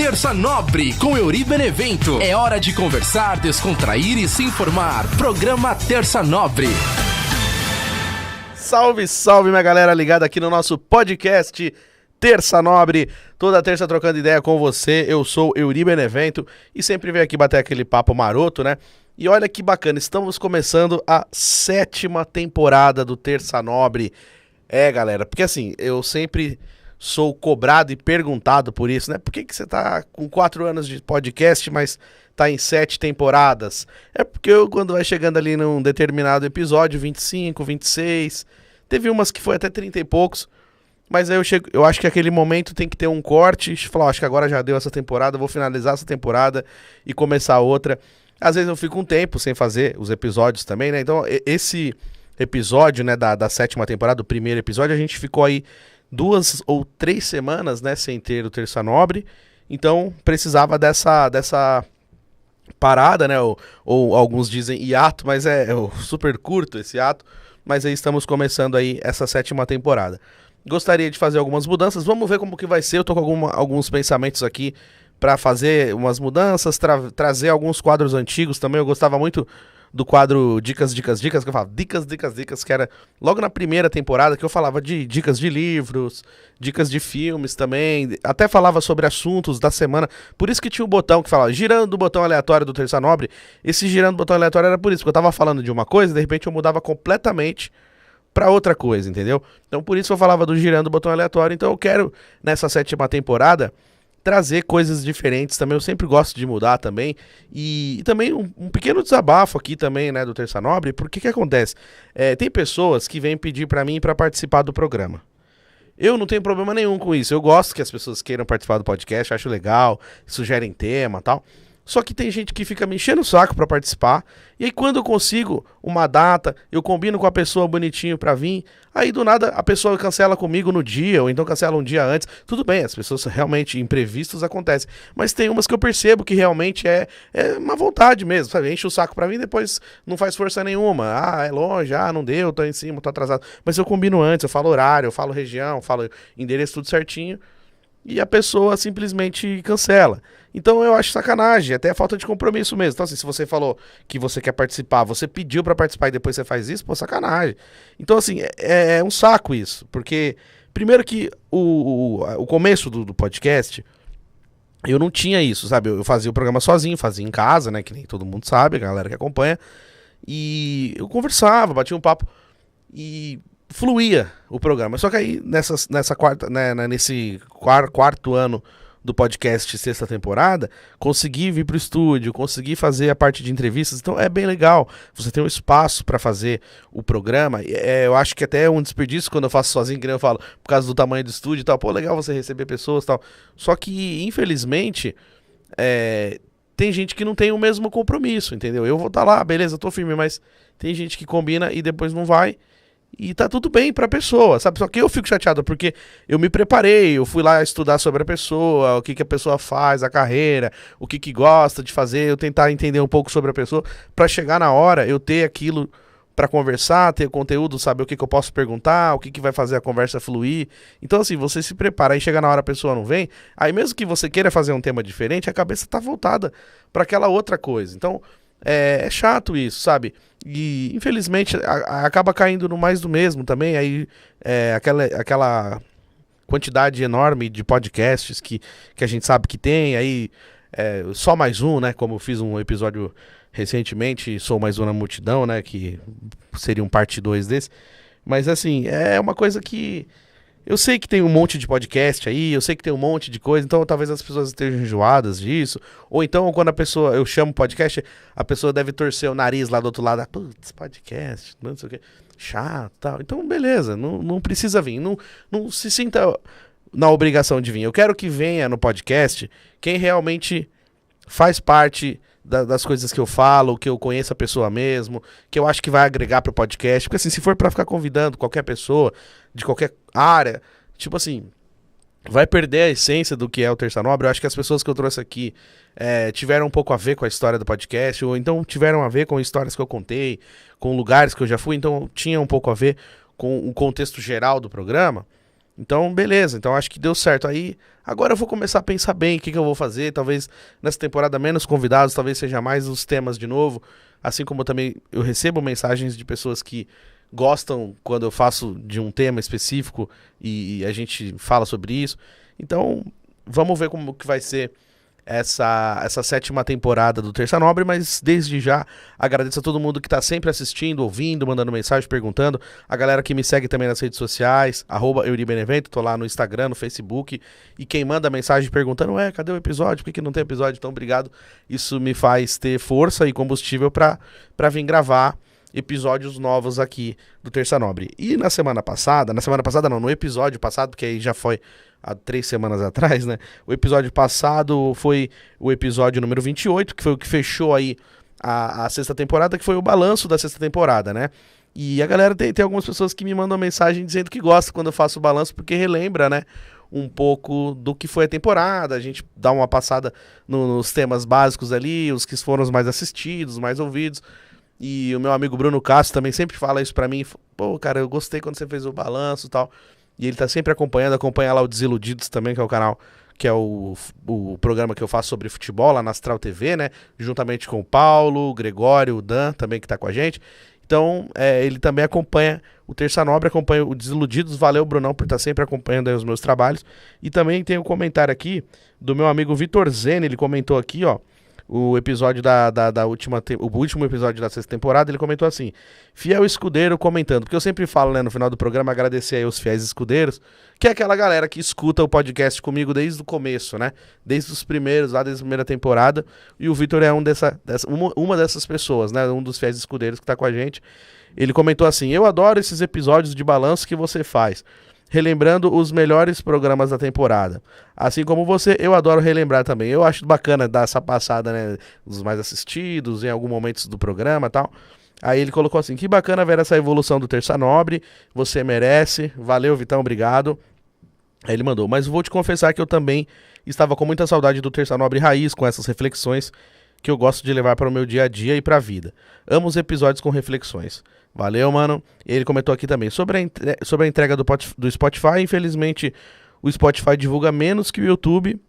Terça Nobre, com Euri Benevento. É hora de conversar, descontrair e se informar. Programa Terça Nobre. Salve, salve, minha galera ligada aqui no nosso podcast Terça Nobre. Toda terça trocando ideia com você. Eu sou Euri Benevento e sempre venho aqui bater aquele papo maroto, né? E olha que bacana, estamos começando a 7ª temporada do Terça Nobre. Galera, porque assim, eu sempre sou cobrado e perguntado por isso, né? Por que você tá com 4 anos de podcast, mas tá em 7 temporadas? É porque quando vai chegando ali num determinado episódio, 25, 26, teve umas que foi até 30 e poucos, mas aí eu acho que aquele momento tem que ter um corte, falar, acho que agora já deu essa temporada, vou finalizar essa temporada e começar outra. Às vezes eu fico um tempo sem fazer os episódios também, né? Então esse episódio, né, da 7ª temporada, o primeiro episódio, a gente ficou aí 2 ou 3 semanas, né, sem ter o Terça Nobre, então precisava dessa parada, né, ou alguns dizem hiato, mas é super curto esse hiato, mas aí estamos começando aí essa 7ª temporada. Gostaria de fazer algumas mudanças, vamos ver como que vai ser, eu tô com alguns pensamentos aqui para fazer umas mudanças, trazer alguns quadros antigos também. Eu gostava muito do quadro Dicas, que eu falava Dicas, que era logo na primeira temporada, que eu falava de dicas de livros, dicas de filmes também, até falava sobre assuntos da semana, por isso que tinha um botão que falava, girando o botão aleatório do Terça Nobre. Esse girando o botão aleatório era por isso, porque eu tava falando de uma coisa e de repente eu mudava completamente pra outra coisa, entendeu? Então por isso eu falava do girando o botão aleatório. Então eu quero, nessa 7ª temporada, trazer coisas diferentes também. Eu sempre gosto de mudar também. E também um pequeno desabafo aqui também, né, do Terça Nobre. Porque que acontece? Tem pessoas que vêm pedir pra mim pra participar do programa. Eu não tenho problema nenhum com isso. Eu gosto que as pessoas queiram participar do podcast, acho legal, sugerem tema e tal. Só que tem gente que fica me enchendo o saco pra participar. E aí quando eu consigo uma data, eu combino com a pessoa bonitinho pra vir, aí do nada a pessoa cancela comigo no dia, ou então cancela um dia antes. Tudo bem, as pessoas realmente, imprevistos acontecem. Mas tem umas que eu percebo que realmente é uma vontade mesmo, sabe? Enche o saco pra mim e depois não faz força nenhuma. Ah, é longe, não deu, tô em cima, tô atrasado. Mas eu combino antes, eu falo horário, eu falo região, eu falo endereço, tudo certinho. E a pessoa simplesmente cancela. Então eu acho sacanagem, até falta de compromisso mesmo. Então assim, se você falou que você quer participar, você pediu pra participar e depois você faz isso, pô, sacanagem. Então assim, é um saco isso. Porque, primeiro que o começo do podcast, eu não tinha isso, sabe? Eu fazia o programa sozinho, fazia em casa, né? Que nem todo mundo sabe, a galera que acompanha. E eu conversava, batia um papo e fluía o programa. Só que aí, nesse quarto ano do podcast, 6ª temporada, consegui vir pro estúdio, consegui fazer a parte de entrevistas. Então é bem legal, você tem um espaço para fazer o programa. Eu acho que até é um desperdício quando eu faço sozinho, que nem eu falo, por causa do tamanho do estúdio e tal. Pô, legal você receber pessoas e tal. Só que, infelizmente, tem gente que não tem o mesmo compromisso, entendeu? Eu vou estar lá, beleza, eu tô firme, mas tem gente que combina e depois não vai. E tá tudo bem pra pessoa, sabe? Só que eu fico chateado porque eu me preparei, eu fui lá estudar sobre a pessoa, o que a pessoa faz, a carreira, o que gosta de fazer, eu tentar entender um pouco sobre a pessoa, pra chegar na hora eu ter aquilo pra conversar, ter conteúdo, saber o que eu posso perguntar, o que vai fazer a conversa fluir. Então assim, você se prepara, aí chega na hora a pessoa não vem, aí mesmo que você queira fazer um tema diferente, a cabeça tá voltada pra aquela outra coisa. Então é chato isso, sabe? E infelizmente acaba caindo no mais do mesmo também. Aí aquela quantidade enorme de podcasts que a gente sabe que tem. Aí só mais um, né? Como eu fiz um episódio recentemente, Sou Mais Um na Multidão, né? Que seria um parte 2 desse. Mas assim, é uma coisa que eu sei que tem um monte de podcast aí, eu sei que tem um monte de coisa, então talvez as pessoas estejam enjoadas disso. Ou então, quando eu chamo podcast, a pessoa deve torcer o nariz lá do outro lado. Putz, podcast, não sei o que, chato, tal. Então, beleza, não precisa vir. Não se sinta na obrigação de vir. Eu quero que venha no podcast quem realmente faz parte das coisas que eu falo, que eu conheço a pessoa mesmo, que eu acho que vai agregar pro podcast. Porque assim, se for pra ficar convidando qualquer pessoa de qualquer área, tipo assim, vai perder a essência do que é o Terça Nobre. Eu acho que as pessoas que eu trouxe aqui tiveram um pouco a ver com a história do podcast, ou então tiveram a ver com histórias que eu contei, com lugares que eu já fui, então tinha um pouco a ver com o contexto geral do programa. Então, beleza. Então, acho que deu certo. Aí, agora eu vou começar a pensar bem o que eu vou fazer. Talvez nessa temporada menos convidados, talvez seja mais os temas de novo. Assim como também eu recebo mensagens de pessoas que gostam quando eu faço de um tema específico e a gente fala sobre isso. Então, vamos ver como que vai ser essa 7ª temporada do Terça Nobre, mas desde já agradeço a todo mundo que tá sempre assistindo, ouvindo, mandando mensagem, perguntando, a galera que me segue também nas redes sociais, @EuriBenevento, tô lá no Instagram, no Facebook, e quem manda mensagem perguntando, cadê o episódio, por que não tem episódio? Então obrigado, isso me faz ter força e combustível pra vir gravar episódios novos aqui do Terça Nobre. E na semana passada não, no episódio passado, porque aí já foi há 3 semanas atrás, né? O episódio passado foi o episódio número 28, que foi o que fechou aí a 6ª temporada, que foi o balanço da 6ª temporada, né? E a galera tem algumas pessoas que me mandam mensagem dizendo que gosta quando eu faço o balanço, porque relembra, né? Um pouco do que foi a temporada, a gente dá uma passada nos temas básicos ali, os que foram os mais assistidos, mais ouvidos. E o meu amigo Bruno Castro também sempre fala isso pra mim. Pô, cara, eu gostei quando você fez o balanço e tal. E ele tá sempre acompanha lá o Desiludidos também, que é o canal, que é o programa que eu faço sobre futebol lá na Astral TV, né? Juntamente com o Paulo, o Gregório, o Dan também que tá com a gente. Então, ele também acompanha o Terça Nobre, acompanha o Desiludidos. Valeu, Brunão, por estar sempre acompanhando aí os meus trabalhos. E também tem um comentário aqui do meu amigo Vitor Zene, ele comentou aqui, ó. O episódio o último episódio da 6ª temporada, ele comentou assim: fiel escudeiro comentando, porque eu sempre falo, né, no final do programa, agradecer aí os fiéis escudeiros, que é aquela galera que escuta o podcast comigo desde o começo, né, desde os primeiros, lá desde a primeira temporada, e o Vitor é uma dessas pessoas, né, um dos fiéis escudeiros que tá com a gente. Ele comentou assim: eu adoro esses episódios de balanço que você faz, relembrando os melhores programas da temporada. Assim como você, eu adoro relembrar também. Eu acho bacana dar essa passada, né, dos mais assistidos, em alguns momentos do programa e tal. Aí ele colocou assim: que bacana ver essa evolução do Terça Nobre, você merece, valeu Vitão, obrigado. Aí ele mandou: mas vou te confessar que eu também estava com muita saudade do Terça Nobre Raiz, com essas reflexões que eu gosto de levar para o meu dia a dia e para a vida. Amo os episódios com reflexões. Valeu, mano. Ele comentou aqui também sobre a entrega do Spotify. Infelizmente, o Spotify divulga menos que o YouTube,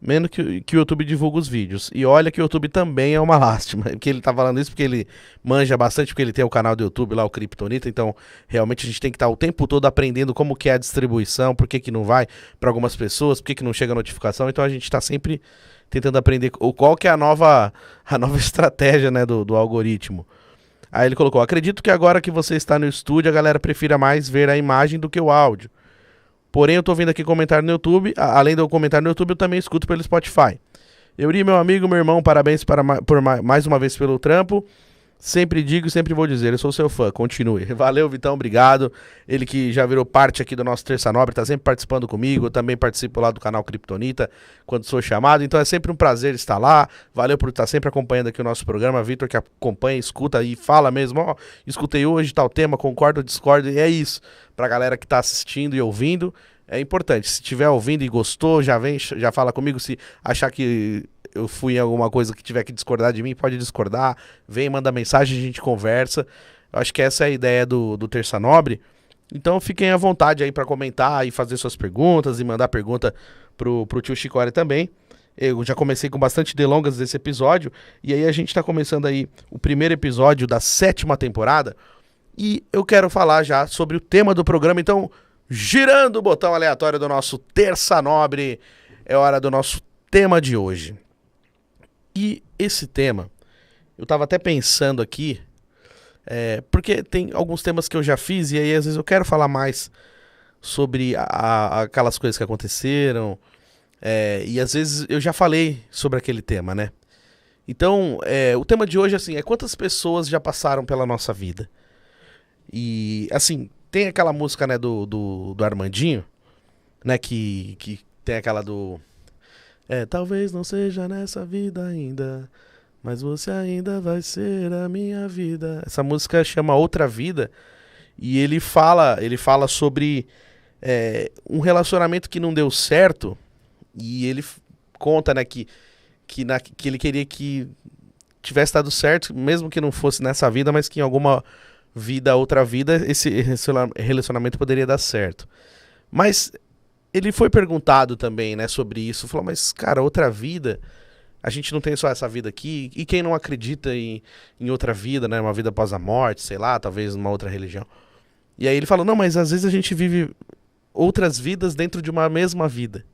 menos que o YouTube divulga os vídeos. E olha que o YouTube também é uma lástima. Porque ele tá falando isso porque ele manja bastante, porque ele tem o canal do YouTube lá, o Kryptonita. Então, realmente, a gente tem que estar o tempo todo aprendendo como que é a distribuição, por que não vai para algumas pessoas, por que não chega a notificação. Então, a gente tá sempre tentando aprender qual que é a nova estratégia, né, do algoritmo. Aí ele colocou: acredito que agora que você está no estúdio, a galera prefira mais ver a imagem do que o áudio. Porém, eu tô vendo aqui comentário no YouTube. Além do comentário no YouTube, eu também escuto pelo Spotify. Euri, meu amigo, meu irmão, parabéns por mais uma vez pelo trampo. Sempre digo e sempre vou dizer, eu sou seu fã, continue. Valeu, Vitão, obrigado. Ele que já virou parte aqui do nosso Terça Nobre, tá sempre participando comigo. Eu também participo lá do canal Kryptonita, quando sou chamado. Então é sempre um prazer estar lá. Valeu por estar sempre acompanhando aqui o nosso programa. Vitor que acompanha, escuta e fala mesmo: ó, escutei hoje tal tema, concordo ou discordo. E é isso, pra galera que tá assistindo e ouvindo. É importante, se tiver ouvindo e gostou, já fala comigo. Se achar que eu fui em alguma coisa que tiver que discordar de mim, pode discordar, vem, manda mensagem, a gente conversa. Eu acho que essa é a ideia do Terça Nobre. Então fiquem à vontade aí para comentar e fazer suas perguntas e mandar pergunta pro tio Chicória também. Eu já comecei com bastante delongas desse episódio, e aí a gente tá começando aí o primeiro episódio da 7ª temporada, e eu quero falar já sobre o tema do programa. Então, girando o botão aleatório do nosso Terça Nobre, é hora do nosso tema de hoje. E esse tema, eu tava até pensando aqui, porque tem alguns temas que eu já fiz, e aí às vezes eu quero falar mais sobre aquelas coisas que aconteceram, e às vezes eu já falei sobre aquele tema, né? Então, o tema de hoje, assim, é quantas pessoas já passaram pela nossa vida. E, assim, tem aquela música, né, do Armandinho, né, que tem aquela do... talvez não seja nessa vida ainda, mas você ainda vai ser a minha vida. Essa música chama Outra Vida, e ele fala sobre um relacionamento que não deu certo, e ele conta, né, que ele queria que tivesse dado certo, mesmo que não fosse nessa vida, mas que em alguma vida, outra vida, esse relacionamento poderia dar certo. Mas ele foi perguntado também, né, sobre isso. Falou, mas, cara, outra vida, a gente não tem só essa vida aqui. E quem não acredita em outra vida, né, uma vida após a morte, sei lá, talvez numa outra religião. E aí ele falou, não, mas às vezes a gente vive outras vidas dentro de uma mesma vida.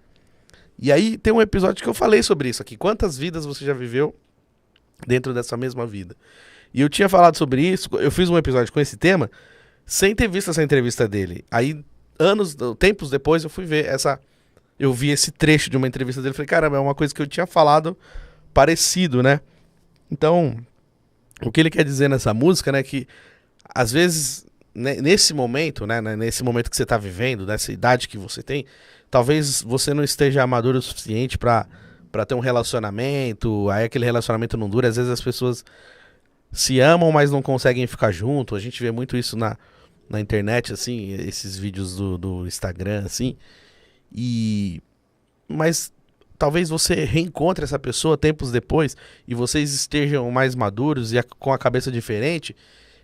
E aí tem um episódio que eu falei sobre isso aqui. Quantas vidas você já viveu dentro dessa mesma vida? E eu tinha falado sobre isso, eu fiz um episódio com esse tema, sem ter visto essa entrevista dele. Aí, tempos depois, eu vi esse trecho de uma entrevista dele, falei, caramba, é uma coisa que eu tinha falado parecido, né? Então, o que ele quer dizer nessa música, né, que às vezes, nesse momento, né, nesse momento que você tá vivendo, nessa idade que você tem, talvez você não esteja maduro o suficiente pra ter um relacionamento, aí aquele relacionamento não dura, às vezes as pessoas se amam, mas não conseguem ficar junto. A gente vê muito isso na internet, assim, esses vídeos do Instagram, assim. Mas talvez você reencontre essa pessoa tempos depois e vocês estejam mais maduros e com a cabeça diferente,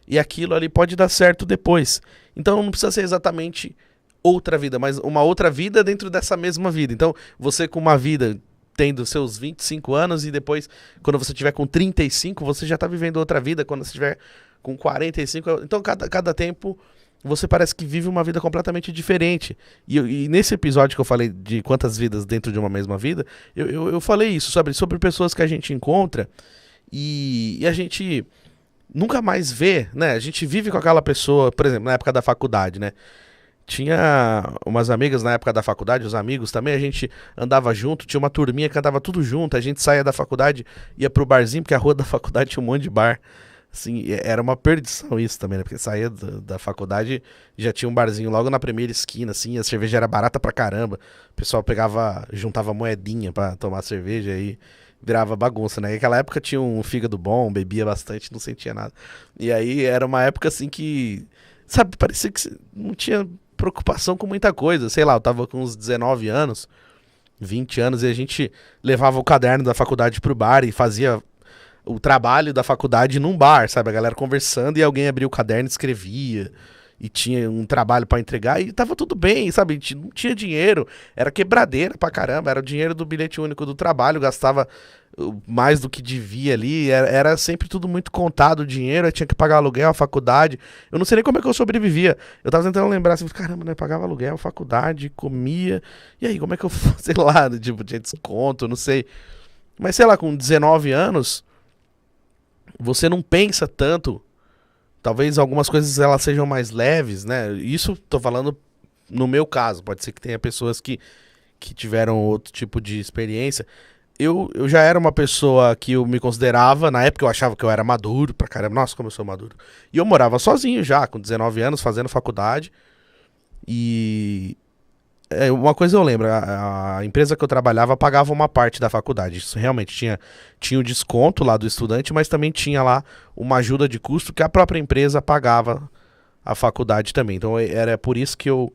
e aquilo ali pode dar certo depois. Então não precisa ser exatamente outra vida, mas uma outra vida dentro dessa mesma vida. Então você com uma vida tendo seus 25 anos e depois, quando você tiver com 35, você já tá vivendo outra vida, quando você tiver com 45, então cada tempo você parece que vive uma vida completamente diferente. E nesse episódio que eu falei de quantas vidas dentro de uma mesma vida, eu falei isso, sobre pessoas que a gente encontra e a gente nunca mais vê, né? A gente vive com aquela pessoa, por exemplo, na época da faculdade, né? Tinha umas amigas na época da faculdade, os amigos também, a gente andava junto, tinha uma turminha que andava tudo junto, a gente saía da faculdade, ia pro barzinho, porque a rua da faculdade tinha um monte de bar. Assim, era uma perdição isso também, né? Porque saía da faculdade, já tinha um barzinho logo na primeira esquina, assim, a cerveja era barata pra caramba. O pessoal juntava moedinha pra tomar cerveja e virava bagunça, né? E naquela época tinha um fígado bom, bebia bastante, não sentia nada. E aí era uma época assim que, sabe, parecia que não tinha preocupação com muita coisa. Sei lá, eu tava com uns 19 anos, 20 anos, e a gente levava o caderno da faculdade pro bar e fazia o trabalho da faculdade num bar, sabe? A galera conversando e alguém abria o caderno e escrevia. E tinha um trabalho pra entregar e tava tudo bem, sabe? Não tinha dinheiro, era quebradeira pra caramba, era o dinheiro do bilhete único do trabalho, gastava mais do que devia ali, era sempre tudo muito contado o dinheiro, eu tinha que pagar aluguel, a faculdade, eu não sei nem como é que eu sobrevivia, eu tava tentando lembrar assim, caramba, né, pagava aluguel, faculdade, comia, e aí, como é que eu, sei lá, tipo, tinha desconto, não sei, mas sei lá, com 19 anos, você não pensa tanto. Talvez algumas coisas elas sejam mais leves, né? Isso tô falando no meu caso. Pode ser que tenha pessoas que tiveram outro tipo de experiência. Eu já era uma pessoa que eu me considerava, na época eu achava que eu era maduro pra caramba. Nossa, como eu sou maduro. E eu morava sozinho já, com 19 anos, fazendo faculdade. E uma coisa eu lembro, a empresa que eu trabalhava pagava uma parte da faculdade. Isso realmente tinha o desconto lá do estudante, mas também tinha lá uma ajuda de custo que a própria empresa pagava a faculdade também. Então era por isso que eu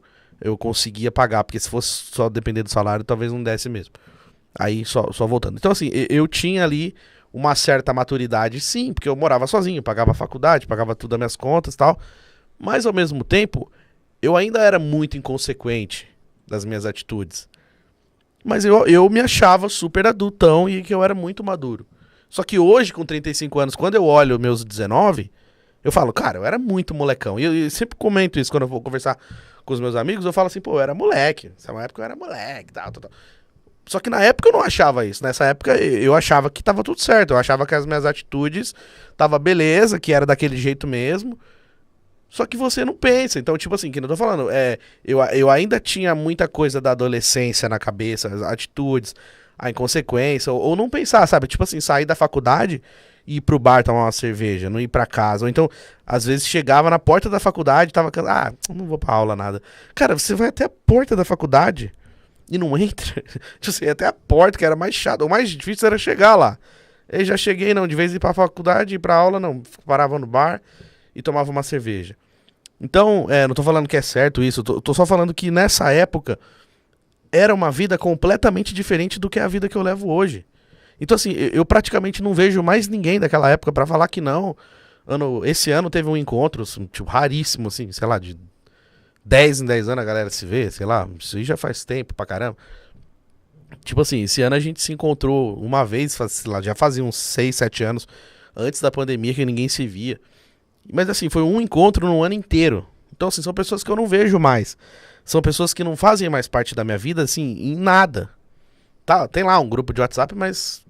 conseguia pagar, porque se fosse só depender do salário, talvez não desse mesmo. Aí só voltando. Então assim, eu tinha ali uma certa maturidade, sim, porque eu morava sozinho, pagava a faculdade, pagava tudo as minhas contas e tal. Mas ao mesmo tempo, eu ainda era muito inconsequente das minhas atitudes. Mas eu me achava super adultão e que eu era muito maduro. Só que hoje, com 35 anos, quando eu olho meus 19, eu falo, cara, eu era muito molecão. E eu sempre comento isso quando eu vou conversar com os meus amigos, eu falo assim, pô, eu era moleque. Nessa época eu era moleque, tal. Só que na época eu não achava isso. Nessa época eu achava que tava tudo certo. Eu achava que as minhas atitudes tava beleza, que era daquele jeito mesmo. Só que você não pensa. Então, tipo assim, que eu tô falando, eu ainda tinha muita coisa da adolescência na cabeça, as atitudes, a inconsequência, ou não pensar, sabe? Tipo assim, sair da faculdade e ir pro bar tomar uma cerveja, não ir pra casa. Ou então, às vezes chegava na porta da faculdade, tava, não vou pra aula, nada. Cara, você vai até a porta da faculdade e não entra. Tipo assim, até a porta, que era mais chato. O mais difícil era chegar lá. Eu já cheguei, não, de vez em ir pra faculdade, ir pra aula, não. Parava no bar e tomava uma cerveja. Então, não tô falando que é certo isso, tô só falando que nessa época era uma vida completamente diferente do que é a vida que eu levo hoje. Então, assim, eu praticamente não vejo mais ninguém daquela época pra falar que não. Esse ano teve um encontro, assim, tipo, raríssimo, assim, sei lá, de 10 em 10 anos a galera se vê, sei lá, isso aí já faz tempo pra caramba. Tipo assim, esse ano a gente se encontrou uma vez, sei lá, já fazia uns 6, 7 anos, antes da pandemia que ninguém se via. Mas assim, foi um encontro no ano inteiro. Então assim, são pessoas que eu não vejo mais. São pessoas que não fazem mais parte da minha vida, assim, em nada. Tá, tem lá um grupo de WhatsApp, mas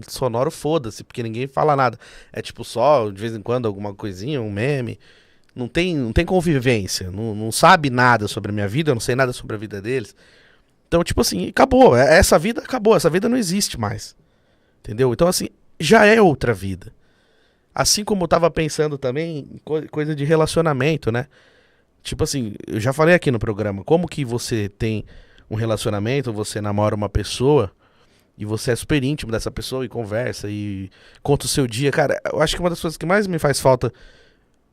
sonoro foda-se, porque ninguém fala nada. É tipo só, de vez em quando, alguma coisinha, um meme. Não tem convivência, não sabe nada sobre a minha vida, eu não sei nada sobre a vida deles. Então, tipo assim, acabou. Essa vida acabou, essa vida não existe mais. Entendeu? Então, assim, já é outra vida. Assim como eu tava pensando também em coisa de relacionamento, né? Tipo assim, eu já falei aqui no programa, como que você tem um relacionamento, você namora uma pessoa e você é super íntimo dessa pessoa e conversa e conta o seu dia. Cara, eu acho que uma das coisas que mais me faz falta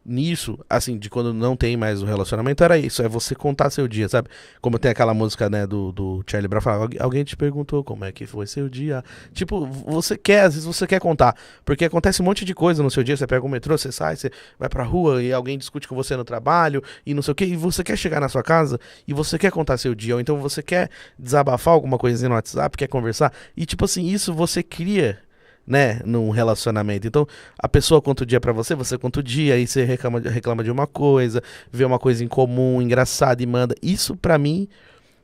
nisso, assim, de quando não tem mais o relacionamento, era isso, é você contar seu dia, sabe? Como tem aquela música, né, do Charlie Brown, fala, alguém te perguntou como é que foi seu dia. Tipo, às vezes você quer contar, porque acontece um monte de coisa no seu dia, você pega o metrô, você sai, você vai pra rua e alguém discute com você no trabalho e não sei o que, e você quer chegar na sua casa e você quer contar seu dia, ou então você quer desabafar alguma coisinha no WhatsApp, quer conversar, e tipo assim, isso você cria, né, num relacionamento. Então, a pessoa conta o dia pra você, você conta o dia, aí você reclama de uma coisa, vê uma coisa em comum, engraçada e manda. Isso pra mim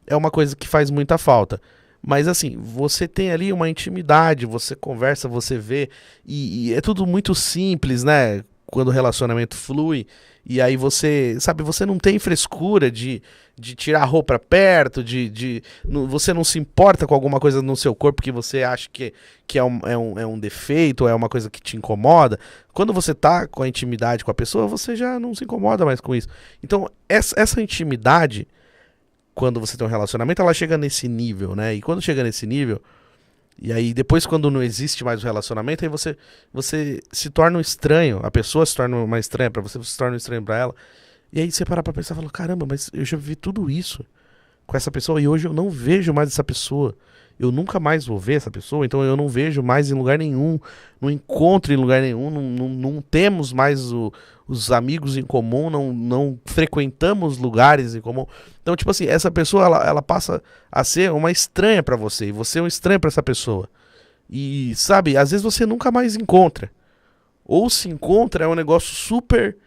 é uma coisa que faz muita falta. Mas assim, você tem ali uma intimidade, você conversa, você vê, e é tudo muito simples, né? Quando o relacionamento flui, e aí você, sabe, você não tem frescura de tirar a roupa perto, você não se importa com alguma coisa no seu corpo que você acha que é um defeito, ou é uma coisa que te incomoda. Quando você tá com a intimidade com a pessoa, você já não se incomoda mais com isso. Então, essa intimidade, quando você tem um relacionamento, ela chega nesse nível, né? E quando chega nesse nível, e aí depois quando não existe mais o relacionamento, aí você se torna um estranho, a pessoa se torna uma estranha pra você, você se torna um estranho pra ela. E aí você parar pra pensar e fala, caramba, mas eu já vivi tudo isso com essa pessoa e hoje eu não vejo mais essa pessoa. Eu nunca mais vou ver essa pessoa, então eu não vejo mais em lugar nenhum, não encontro em lugar nenhum, não temos mais os amigos em comum, não frequentamos lugares em comum. Então, tipo assim, essa pessoa, ela passa a ser uma estranha pra você, e você é um estranho pra essa pessoa. E, sabe, às vezes você nunca mais encontra. Ou se encontra, é um negócio super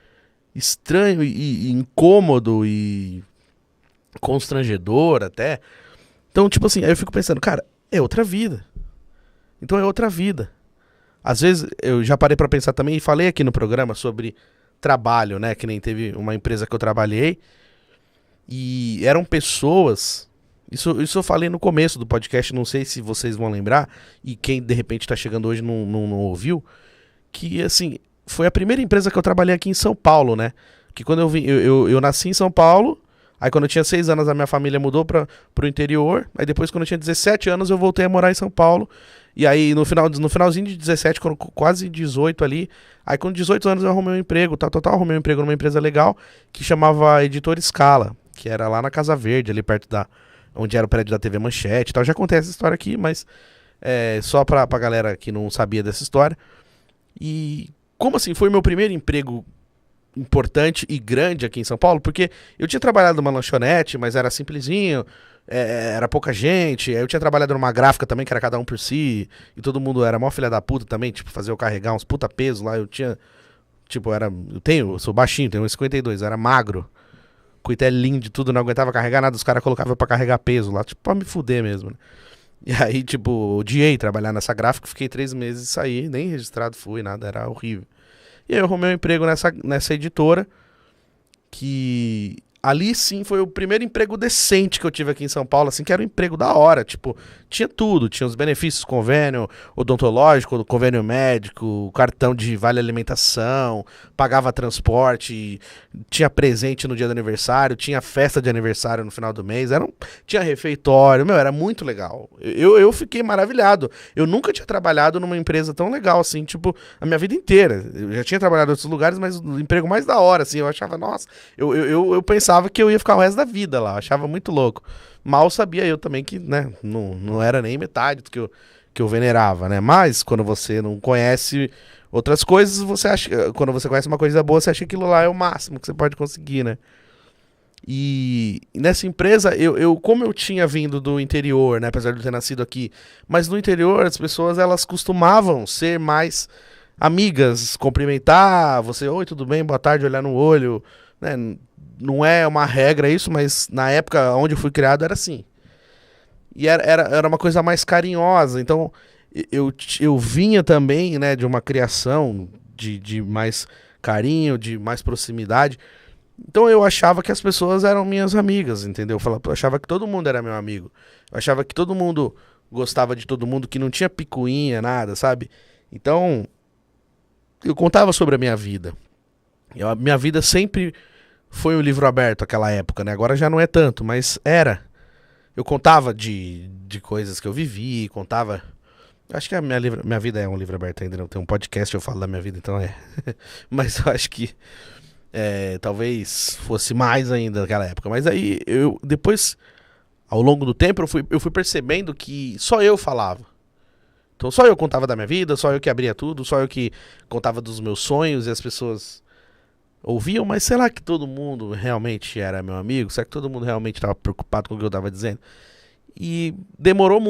estranho e incômodo e constrangedor até. Então, tipo assim, aí eu fico pensando, cara, é outra vida. Então é outra vida. Às vezes, eu já parei pra pensar também, e falei aqui no programa sobre trabalho, né? Que nem teve uma empresa que eu trabalhei, e eram pessoas, isso eu falei no começo do podcast, não sei se vocês vão lembrar, e quem de repente tá chegando hoje não ouviu, que assim, foi a primeira empresa que eu trabalhei aqui em São Paulo, né? Que quando eu vim, eu nasci em São Paulo. Aí quando eu tinha 6 anos a minha família mudou pro interior. Aí depois quando eu tinha 17 anos eu voltei a morar em São Paulo. E aí no finalzinho de 17, quase 18 ali. Aí com 18 anos eu arrumei um emprego, arrumei um emprego numa empresa legal que chamava Editora Scala, que era lá na Casa Verde, ali perto onde era o prédio da TV Manchete e tal. Já contei essa história aqui, mas só pra galera que não sabia dessa história. E como assim, foi meu primeiro emprego importante e grande aqui em São Paulo, porque eu tinha trabalhado numa lanchonete, mas era simplesinho, era pouca gente, eu tinha trabalhado numa gráfica também, que era cada um por si, e todo mundo era mó filha da puta também, tipo, fazer eu carregar uns puta peso lá, eu tinha, tipo, eu sou baixinho, tenho 1,52, era magro, coitelinho de tudo, não aguentava carregar nada, os caras colocavam pra carregar peso lá, tipo, pra me fuder mesmo, né? E aí, tipo, odiei trabalhar nessa gráfica, fiquei 3 meses e saí, nem registrado fui, nada, era horrível. E aí eu arrumei um emprego nessa editora, que ali sim foi o primeiro emprego decente que eu tive aqui em São Paulo, assim, que era um emprego da hora, tipo, tinha tudo, tinha os benefícios, convênio odontológico, convênio médico, cartão de vale alimentação, pagava transporte, tinha presente no dia do aniversário, tinha festa de aniversário no final do mês, tinha refeitório, era muito legal. Eu fiquei maravilhado. Eu nunca tinha trabalhado numa empresa tão legal, assim, tipo, a minha vida inteira. Eu já tinha trabalhado em outros lugares, mas o emprego mais da hora, assim, eu achava, nossa, eu pensava que eu ia ficar o resto da vida lá, eu achava muito louco. Mal sabia eu também que, né, não era nem metade do que eu venerava, né? Mas quando você não conhece outras coisas, quando você conhece uma coisa boa, você acha que aquilo lá é o máximo que você pode conseguir, né? E nessa empresa, como eu tinha vindo do interior, né, apesar de eu ter nascido aqui, mas no interior as pessoas elas costumavam ser mais amigas, cumprimentar, você, oi, tudo bem, boa tarde, olhar no olho, né? Não é uma regra isso, mas na época onde eu fui criado era assim. E era uma coisa mais carinhosa, então eu vinha também, né, de uma criação de mais carinho, de mais proximidade. Então eu achava que as pessoas eram minhas amigas, entendeu? Eu achava que todo mundo era meu amigo. Eu achava que todo mundo gostava de todo mundo, que não tinha picuinha, nada, sabe? Então, eu contava sobre a minha vida. A minha vida sempre foi um livro aberto naquela época, né? Agora já não é tanto, mas era. Eu contava de coisas que eu vivi, contava... Acho que a minha vida é um livro aberto ainda, não tem um podcast eu falo da minha vida, então é. Mas eu acho que talvez fosse mais ainda naquela época. Mas aí, depois, ao longo do tempo, eu fui percebendo que só eu falava. Então só eu contava da minha vida, só eu que abria tudo, só eu que contava dos meus sonhos e as pessoas ouviam, mas será que todo mundo realmente era meu amigo? Será que todo mundo realmente estava preocupado com o que eu estava dizendo? E demorou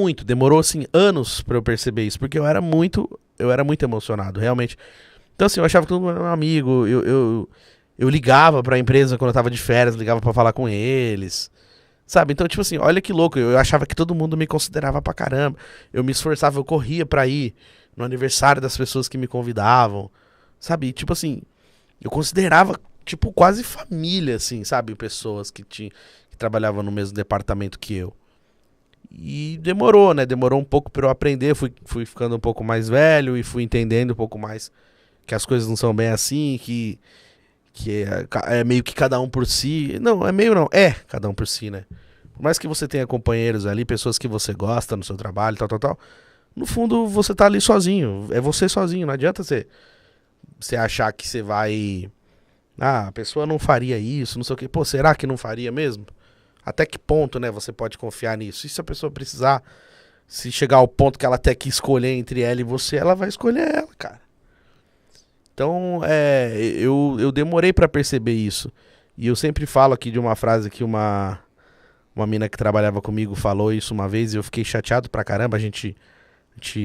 assim anos pra eu perceber isso, porque eu era muito emocionado, realmente. Então assim, eu achava que todo mundo era meu amigo, eu ligava pra empresa quando eu tava de férias, ligava pra falar com eles, sabe? Então tipo assim, olha que louco, eu achava que todo mundo me considerava pra caramba, eu me esforçava, eu corria pra ir no aniversário das pessoas que me convidavam, sabe? Tipo assim, eu considerava tipo quase família, assim, sabe? Pessoas que trabalhavam no mesmo departamento que eu. E demorou, né? Demorou um pouco pra eu aprender. Fui ficando um pouco mais velho e fui entendendo um pouco mais que as coisas não são bem assim, que é meio que cada um por si. Não, é meio não, é cada um por si, né? Por mais que você tenha companheiros ali, pessoas que você gosta no seu trabalho, tal. No fundo, você tá ali sozinho. É você sozinho. Não adianta você achar que você vai... Ah, a pessoa não faria isso, não sei o quê. Pô, será que não faria mesmo? Até que ponto, né, você pode confiar nisso? E se a pessoa precisar, se chegar ao ponto que ela tem que escolher entre ela e você, ela vai escolher ela, cara. Então, eu demorei pra perceber isso. E eu sempre falo aqui de uma frase que uma mina que trabalhava comigo falou isso uma vez e eu fiquei chateado pra caramba. A gente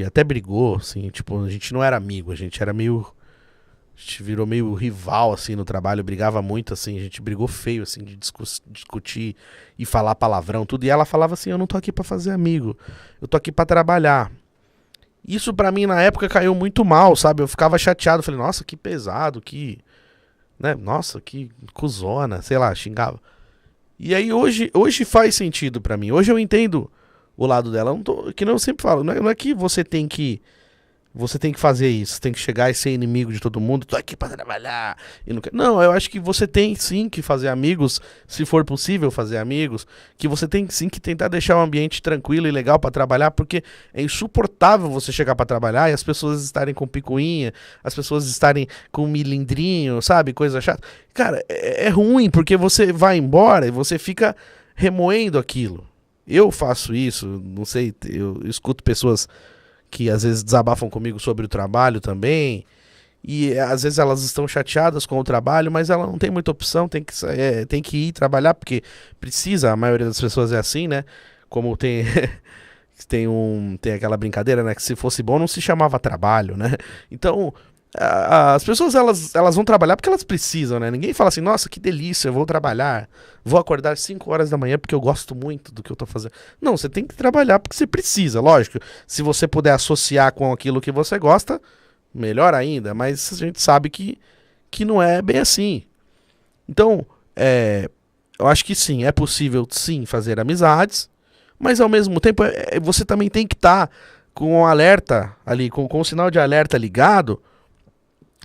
até brigou, assim, tipo, a gente não era amigo, a gente virou meio rival, assim, no trabalho, brigava muito, assim, a gente brigou feio, assim, de discutir e falar palavrão, tudo, e ela falava assim, eu não tô aqui pra fazer amigo, eu tô aqui pra trabalhar. Isso pra mim, na época, caiu muito mal, sabe, eu ficava chateado, falei, nossa, que pesado, né, nossa, que cuzona, sei lá, xingava. E aí, hoje faz sentido pra mim, hoje eu entendo o lado dela, que não eu sempre falo, não é que você tem que fazer isso, tem que chegar e ser inimigo de todo mundo, tô aqui pra trabalhar. Não, eu acho que você tem sim que fazer amigos, se for possível fazer amigos, que você tem sim que tentar deixar o ambiente tranquilo e legal pra trabalhar, porque é insuportável você chegar pra trabalhar e as pessoas estarem com picuinha, as pessoas estarem com milindrinho, sabe, coisa chata. Cara, é ruim, porque você vai embora e você fica remoendo aquilo. Eu faço isso, não sei, eu escuto pessoas que às vezes desabafam comigo sobre o trabalho também, e às vezes elas estão chateadas com o trabalho, mas ela não tem muita opção, tem que ir trabalhar, porque precisa, a maioria das pessoas é assim, né? Como tem tem aquela brincadeira, né? Que se fosse bom não se chamava trabalho, né? Então, as pessoas elas vão trabalhar porque elas precisam, né? Ninguém fala assim, nossa, que delícia, eu vou trabalhar, vou acordar 5 horas da manhã porque eu gosto muito do que eu tô fazendo. Não, você tem que trabalhar porque você precisa, lógico. Se você puder associar com aquilo que você gosta, melhor ainda, mas a gente sabe que não é bem assim. Então, eu acho que sim, é possível sim fazer amizades, mas ao mesmo tempo você também tem que estar com um alerta ali, com o sinal de alerta ligado,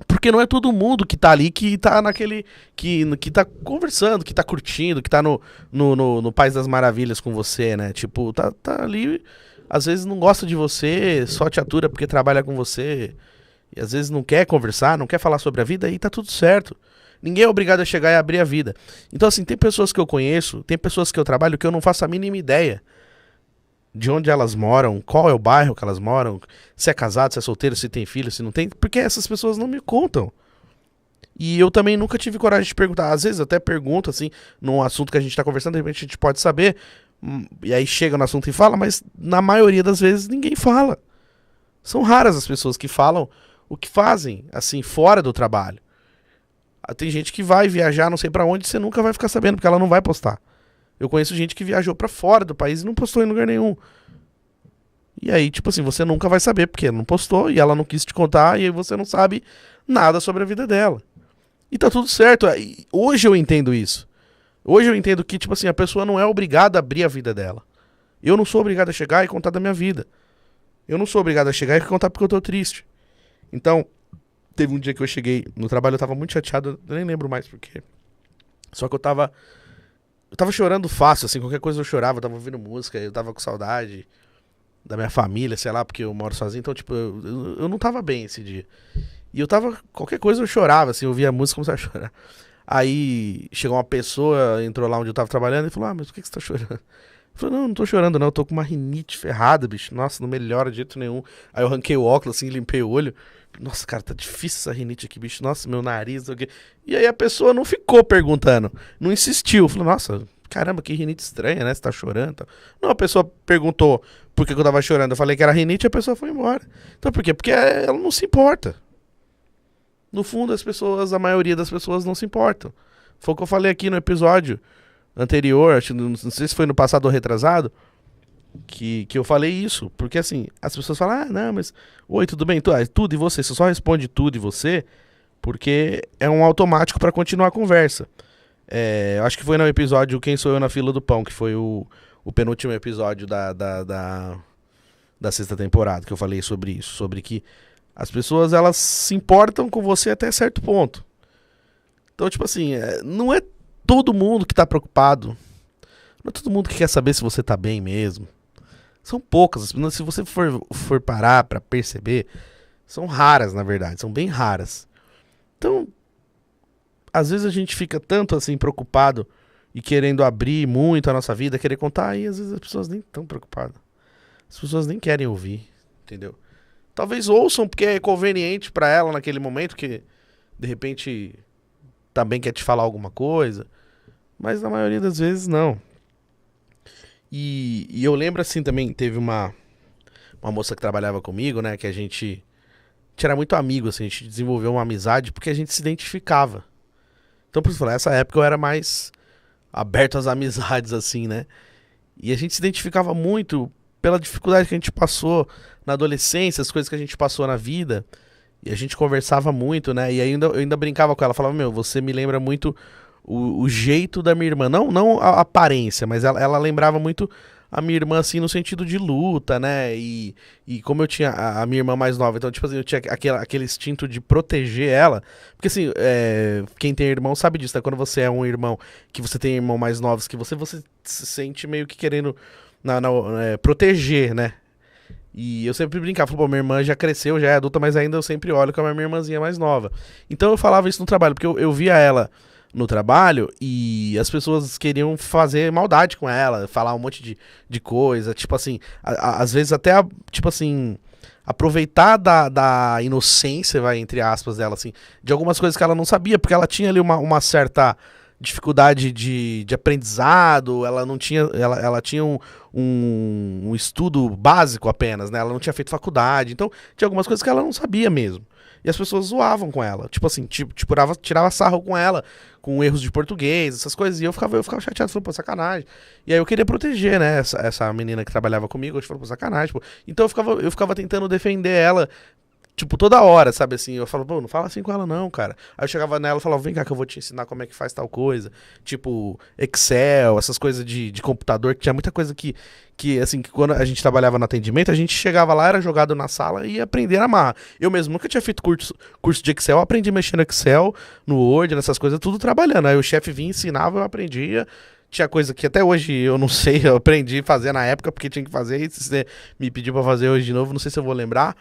porque não é todo mundo que tá ali que tá naquele. Que tá conversando, que tá curtindo, que tá no País das Maravilhas com você, né? Tipo, tá ali. Às vezes não gosta de você, só te atura porque trabalha com você. E às vezes não quer conversar, não quer falar sobre a vida e tá tudo certo. Ninguém é obrigado a chegar e abrir a vida. Então, assim, tem pessoas que eu conheço, tem pessoas que eu trabalho que eu não faço a mínima ideia de onde elas moram, qual é o bairro que elas moram, se é casado, se é solteiro, se tem filho, se não tem, porque essas pessoas não me contam. E eu também nunca tive coragem de perguntar. Às vezes eu até pergunto, assim, num assunto que a gente tá conversando, de repente a gente pode saber, e aí chega no assunto e fala, mas na maioria das vezes ninguém fala. São raras as pessoas que falam o que fazem, assim, fora do trabalho. Tem gente que vai viajar não sei pra onde e você nunca vai ficar sabendo, porque ela não vai postar. Eu conheço gente que viajou pra fora do país e não postou em lugar nenhum. E aí, tipo assim, você nunca vai saber, porque ela não postou e ela não quis te contar, e aí você não sabe nada sobre a vida dela. E tá tudo certo. Hoje eu entendo isso. Hoje eu entendo que, tipo assim, a pessoa não é obrigada a abrir a vida dela. Eu não sou obrigado a chegar e contar da minha vida. Eu não sou obrigado a chegar e contar porque eu tô triste. Então, teve um dia que eu cheguei no trabalho, eu tava muito chateado, eu nem lembro mais porque. Só que eu tava chorando fácil, assim, qualquer coisa eu chorava, eu tava ouvindo música, eu tava com saudade da minha família, sei lá, porque eu moro sozinho, então, tipo, eu não tava bem esse dia. E eu tava, qualquer coisa eu chorava, assim, eu ouvia a música e começava a chorar. Aí chegou uma pessoa, entrou lá onde eu tava trabalhando e falou, mas por que você tá chorando? Eu falei, não tô chorando não, eu tô com uma rinite ferrada, bicho, nossa, não melhora de jeito nenhum. Aí eu arranquei o óculos, assim, limpei o olho. Nossa, cara, tá difícil essa rinite aqui, bicho, nossa, meu nariz, não sei o quê. E aí a pessoa não ficou perguntando, não insistiu, falou, nossa, caramba, que rinite estranha, né, você tá chorando. Não, a pessoa perguntou por que eu tava chorando, eu falei que era rinite e a pessoa foi embora. Então por quê? Porque ela não se importa. No fundo, a maioria das pessoas não se importam. Foi o que eu falei aqui no episódio anterior, acho, não sei se foi no passado ou retrasado, que eu falei isso. Porque assim, as pessoas falam, não, mas oi, tudo bem? Tudo e você? Você só responde tudo e você, porque é um automático pra continuar a conversa. Acho que foi no episódio Quem Sou Eu na Fila do Pão, que foi o penúltimo episódio da sexta temporada, que eu falei sobre isso, sobre que as pessoas, elas se importam com você até certo ponto. Então, tipo assim, não é todo mundo que tá preocupado. Não é todo mundo que quer saber se você tá bem mesmo. São poucas. Se você for parar pra perceber, são raras, na verdade. São bem raras. Então, às vezes a gente fica tanto assim preocupado e querendo abrir muito a nossa vida, querer contar, e às vezes as pessoas nem estão preocupadas. As pessoas nem querem ouvir, entendeu? Talvez ouçam porque é conveniente pra ela naquele momento, que de repente também quer te falar alguma coisa, mas na maioria das vezes não. E eu lembro assim também, teve uma moça que trabalhava comigo, né, que a gente era muito amigo, assim, a gente desenvolveu uma amizade porque a gente se identificava. Então, por isso falar, nessa época eu era mais aberto às amizades, assim, né, e a gente se identificava muito pela dificuldade que a gente passou na adolescência, as coisas que a gente passou na vida, e a gente conversava muito, né, e aí eu ainda brincava com ela, falava, você me lembra muito o jeito da minha irmã, não a aparência, mas ela lembrava muito a minha irmã, assim, no sentido de luta, né, e como eu tinha a minha irmã mais nova, então, tipo assim, eu tinha aquele instinto de proteger ela, porque assim, quem tem irmão sabe disso, né, quando você é um irmão, que você tem irmão mais novos que você se sente meio que querendo proteger, né. E eu sempre brincava, falei, minha irmã já cresceu, já é adulta, mas ainda eu sempre olho com a minha irmãzinha mais nova. Então eu falava isso no trabalho, porque eu via ela no trabalho e as pessoas queriam fazer maldade com ela, falar um monte de coisa, tipo assim, às vezes até, tipo assim, aproveitar da inocência, vai, entre aspas, dela, assim, de algumas coisas que ela não sabia, porque ela tinha ali uma certa dificuldade de aprendizado, ela não tinha, ela tinha um estudo básico apenas, né? Ela não tinha feito faculdade, então tinha algumas coisas que ela não sabia mesmo. E as pessoas zoavam com ela, tipo assim, tirava sarro com ela, com erros de português, essas coisas, e eu ficava chateado, falando, pô, sacanagem. E aí eu queria proteger, né, essa menina que trabalhava comigo, eu falei, pô, sacanagem, pô. Então eu ficava tentando defender ela, tipo, toda hora, sabe, assim, eu falo, pô, não fala assim com ela não, cara. Aí eu chegava nela e falava, vem cá que eu vou te ensinar como é que faz tal coisa, tipo, Excel, essas coisas de computador, que tinha muita coisa que assim, que quando a gente trabalhava no atendimento, a gente chegava lá, era jogado na sala e ia aprender a amarrar. Eu mesmo nunca tinha feito curso de Excel, aprendi a mexer no Excel, no Word, nessas coisas, tudo trabalhando. Aí o chefe vinha, ensinava, eu aprendia. Tinha coisa que até hoje eu não sei, eu aprendi a fazer na época, porque tinha que fazer, e se você me pedir pra fazer hoje de novo, não sei se eu vou lembrar.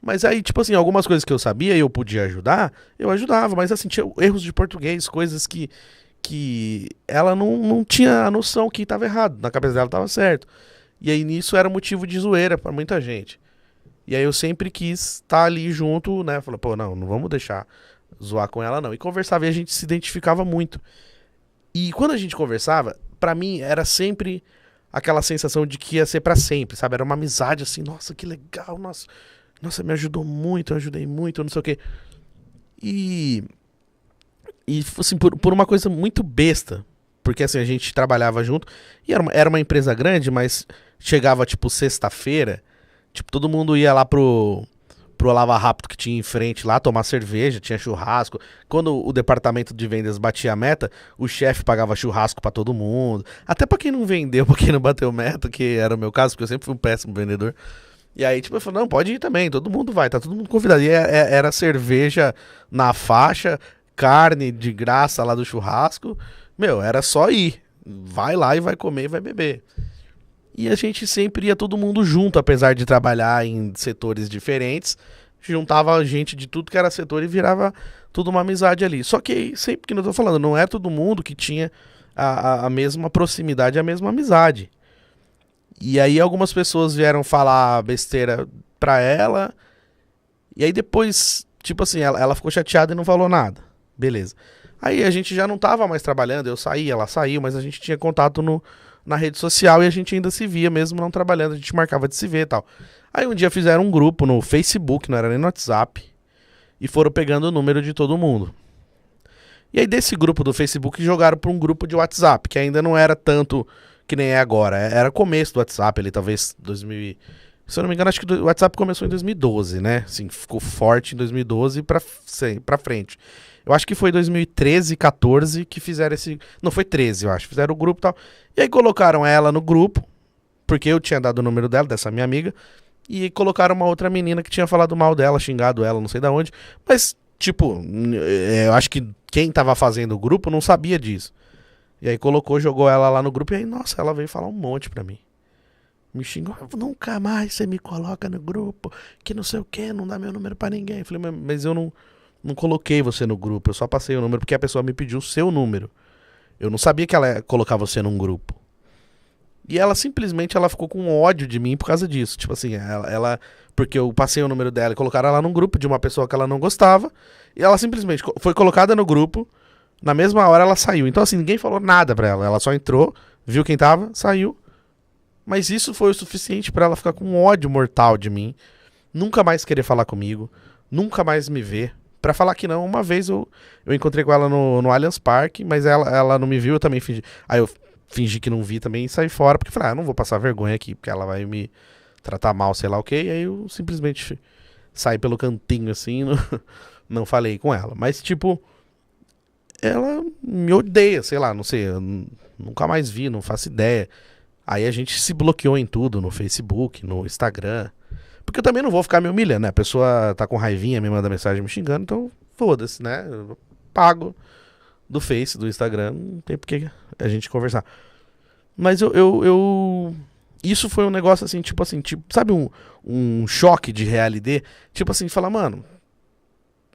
Mas aí, tipo assim, algumas coisas que eu sabia e eu podia ajudar, eu ajudava. Mas assim, tinha erros de português, coisas que ela não tinha a noção que estava errado. Na cabeça dela estava certo. E aí nisso era motivo de zoeira pra muita gente. E aí eu sempre quis estar ali junto, né? Falei, pô, não vamos deixar zoar com ela, não. E conversava e a gente se identificava muito. E quando a gente conversava, pra mim era sempre aquela sensação de que ia ser pra sempre, sabe? Era uma amizade assim, nossa, que legal, nossa, me ajudou muito, eu ajudei muito, não sei o quê. E assim, por uma coisa muito besta, porque assim, a gente trabalhava junto, e era uma empresa grande, mas chegava tipo sexta-feira, tipo, todo mundo ia lá pro Lava Rápido que tinha em frente lá, tomar cerveja, tinha churrasco. Quando o departamento de vendas batia a meta, o chefe pagava churrasco pra todo mundo. Até pra quem não vendeu, pra quem não bateu meta, que era o meu caso, porque eu sempre fui um péssimo vendedor. E aí, tipo, eu falei, não, pode ir também, todo mundo vai, tá todo mundo convidado. E era cerveja na faixa, carne de graça lá do churrasco. Meu, era só ir. Vai lá e vai comer e vai beber. E a gente sempre ia todo mundo junto, apesar de trabalhar em setores diferentes. Juntava gente de tudo que era setor e virava tudo uma amizade ali. Só que sempre que eu tô falando, não é todo mundo que tinha a mesma proximidade, a mesma amizade. E aí algumas pessoas vieram falar besteira pra ela. E aí depois, tipo assim, ela ficou chateada e não falou nada. Beleza. Aí a gente já não tava mais trabalhando, eu saí, ela saiu, mas a gente tinha contato na rede social e a gente ainda se via, mesmo não trabalhando, a gente marcava de se ver e tal. Aí um dia fizeram um grupo no Facebook, não era nem no WhatsApp, e foram pegando o número de todo mundo. E aí desse grupo do Facebook jogaram para um grupo de WhatsApp, que ainda não era tanto que nem é agora, era começo do WhatsApp ali, talvez 2000, se eu não me engano, acho que o WhatsApp começou em 2012, né? Assim, ficou forte em 2012 pra frente. Eu acho que foi 2013, 14 que fizeram esse... Não, foi 13, eu acho. Fizeram o grupo e tal. E aí colocaram ela no grupo, porque eu tinha dado o número dela, dessa minha amiga, e colocaram uma outra menina que tinha falado mal dela, xingado ela, não sei de onde. Mas, tipo, eu acho que quem tava fazendo o grupo não sabia disso. E aí jogou ela lá no grupo, e aí, nossa, ela veio falar um monte pra mim. Me xingou, nunca mais você me coloca no grupo, que não sei o que, não dá meu número pra ninguém. Eu falei, mas eu não coloquei você no grupo, eu só passei o número porque a pessoa me pediu o seu número. Eu não sabia que ela ia colocar você num grupo. E ela simplesmente ficou com ódio de mim por causa disso. Tipo assim, porque eu passei o número dela e colocaram ela num grupo de uma pessoa que ela não gostava. E ela simplesmente foi colocada no grupo, na mesma hora ela saiu. Então assim, ninguém falou nada pra ela. Ela só entrou, viu quem tava, saiu. Mas isso foi o suficiente pra ela ficar com ódio mortal de mim. Nunca mais querer falar comigo. Nunca mais me ver. Pra falar que não, uma vez eu encontrei com ela no Allianz Parque, mas ela não me viu, eu também fingi. Aí eu fingi que não vi também e saí fora, porque falei, eu não vou passar vergonha aqui, porque ela vai me tratar mal, sei lá o quê. E aí eu simplesmente saí pelo cantinho assim, não falei com ela. Mas tipo, ela me odeia, sei lá, não sei, eu nunca mais vi, não faço ideia. Aí a gente se bloqueou em tudo, no Facebook, no Instagram. Porque eu também não vou ficar me humilhando, né? A pessoa tá com raivinha, me manda mensagem me xingando, então foda-se, né? Eu pago do Face, do Instagram, não tem por que a gente conversar. Mas isso foi um negócio assim, tipo, sabe um choque de realidade? Tipo assim, falar, mano,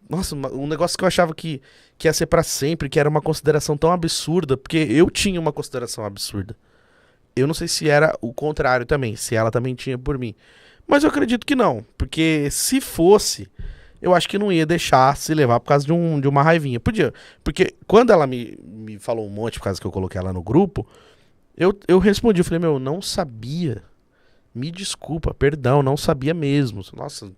nossa, um negócio que eu achava que ia ser pra sempre, que era uma consideração tão absurda, porque eu tinha uma consideração absurda. Eu não sei se era o contrário também, se ela também tinha por mim. Mas eu acredito que não, porque se fosse, eu acho que não ia deixar se levar por causa de uma raivinha. Podia, porque quando ela me falou um monte por causa que eu coloquei ela no grupo, eu respondi, eu falei, meu, não sabia, me desculpa, perdão, não sabia mesmo. Nossa,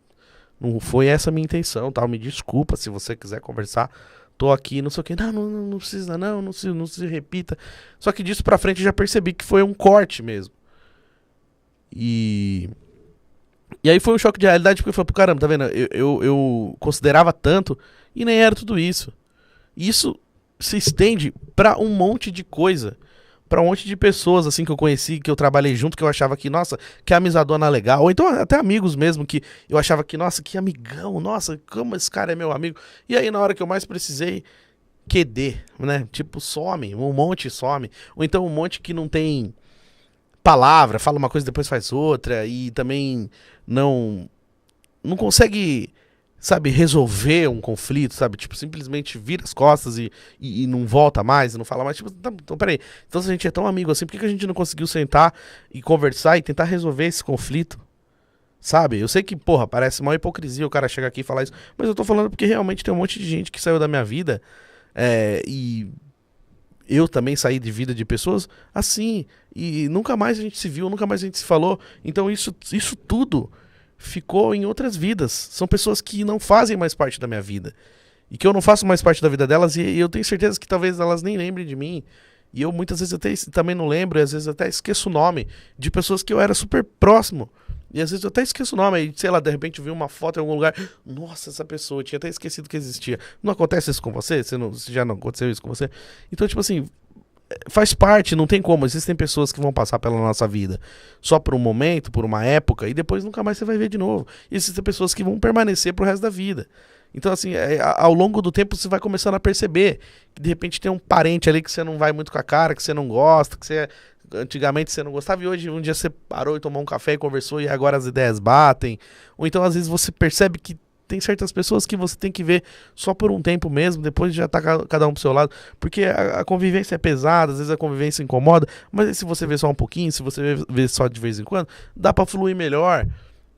não foi essa a minha intenção, tal, me desculpa, se você quiser conversar, tô aqui, não sei o que, não precisa não se repita. Só que disso pra frente eu já percebi que foi um corte mesmo. E aí foi um choque de realidade, porque eu falei, caramba, tá vendo? Eu considerava tanto e nem era tudo isso. Isso se estende pra um monte de coisa. Pra um monte de pessoas, assim, que eu conheci, que eu trabalhei junto, que eu achava que, nossa, que amizadona legal. Ou então até amigos mesmo, que eu achava que, nossa, que amigão, nossa, como esse cara é meu amigo. E aí na hora que eu mais precisei, QD, né? Tipo, some, um monte some. Ou então um monte que não tem palavra, fala uma coisa depois faz outra, e também não consegue, sabe, resolver um conflito, sabe, tipo, simplesmente vira as costas e não volta mais, e não fala mais, tipo, então peraí, então se a gente é tão amigo assim, por que a gente não conseguiu sentar e conversar e tentar resolver esse conflito, Sabe? Eu sei que, porra, parece uma hipocrisia o cara chegar aqui e falar isso, mas eu tô falando porque realmente tem um monte de gente que saiu da minha vida, e eu também saí de vida de pessoas assim, e nunca mais a gente se viu, nunca mais a gente se falou. Então isso tudo ficou em outras vidas. São pessoas que não fazem mais parte da minha vida, e que eu não faço mais parte da vida delas, e eu tenho certeza que talvez elas nem lembrem de mim. E eu muitas vezes até também não lembro, e às vezes até esqueço o nome de pessoas que eu era super próximo. E às vezes eu até esqueço o nome, aí, sei lá, de repente eu vi uma foto em algum lugar, nossa, essa pessoa, eu tinha até esquecido que existia. Não acontece isso com você? Se já não aconteceu isso com você? Então, tipo assim, faz parte, não tem como. Existem pessoas que vão passar pela nossa vida só por um momento, por uma época, e depois nunca mais você vai ver de novo. E existem pessoas que vão permanecer pro resto da vida. Então, assim, ao longo do tempo você vai começando a perceber que de repente tem um parente ali que você não vai muito com a cara, que você não gosta, que você... Antigamente você não gostava e hoje um dia você parou e tomou um café e conversou e agora as ideias batem. Ou então às vezes você percebe que tem certas pessoas que você tem que ver só por um tempo mesmo, depois já tá cada um pro seu lado. Porque a convivência é pesada, às vezes a convivência incomoda, mas se você vê só um pouquinho, se você vê só de vez em quando, dá pra fluir melhor.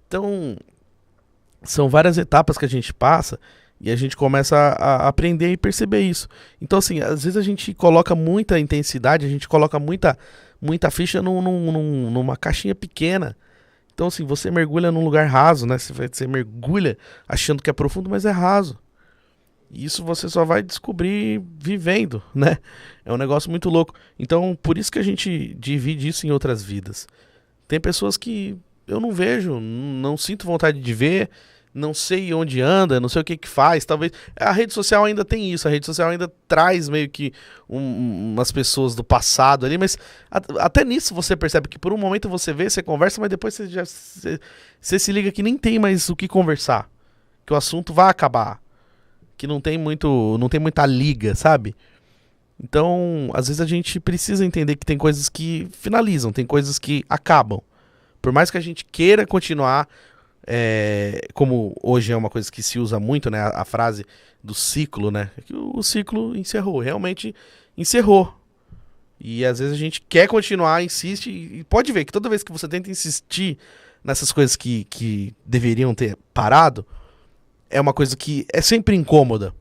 Então, são várias etapas que a gente passa e a gente começa a aprender e perceber isso. Então, assim, às vezes a gente coloca muita intensidade, a gente coloca muita ficha numa caixinha pequena. Então, assim, você mergulha num lugar raso, né? Você mergulha achando que é profundo, mas é raso. E isso você só vai descobrir vivendo, né? É um negócio muito louco. Então, por isso que a gente divide isso em outras vidas. Tem pessoas que eu não vejo, não sinto vontade de ver, não sei onde anda, não sei o que faz. Talvez a rede social ainda tem isso, a rede social ainda traz meio que umas pessoas do passado ali, mas até nisso você percebe que por um momento você vê, você conversa, mas depois você se liga que nem tem mais o que conversar, que o assunto vai acabar, que não tem muita liga, sabe? Então, às vezes a gente precisa entender que tem coisas que finalizam, tem coisas que acabam. Por mais que a gente queira continuar, como hoje é uma coisa que se usa muito, né, a frase do ciclo, né, que o ciclo encerrou, realmente encerrou. E às vezes a gente quer continuar, insiste, e pode ver que toda vez que você tenta insistir nessas coisas que deveriam ter parado, é uma coisa que é sempre incômoda.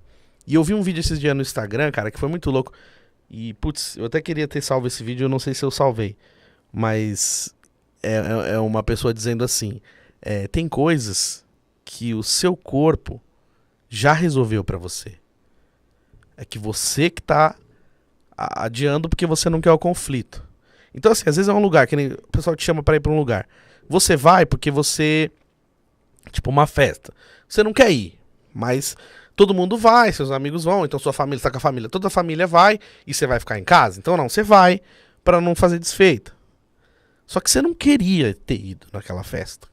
E eu vi um vídeo esses dias no Instagram, cara, que foi muito louco, e putz, eu até queria ter salvo esse vídeo, eu não sei se eu salvei, mas é uma pessoa dizendo assim: tem coisas que o seu corpo já resolveu pra você. É que você que tá adiando porque você não quer o conflito. Então, assim, às vezes é um lugar, que nem o pessoal te chama pra ir pra um lugar. Você vai porque você... Tipo, uma festa. Você não quer ir, mas todo mundo vai, seus amigos vão, então sua família tá com a família. Toda a família vai e você vai ficar em casa. Então não, você vai pra não fazer desfeita. Só que você não queria ter ido naquela festa.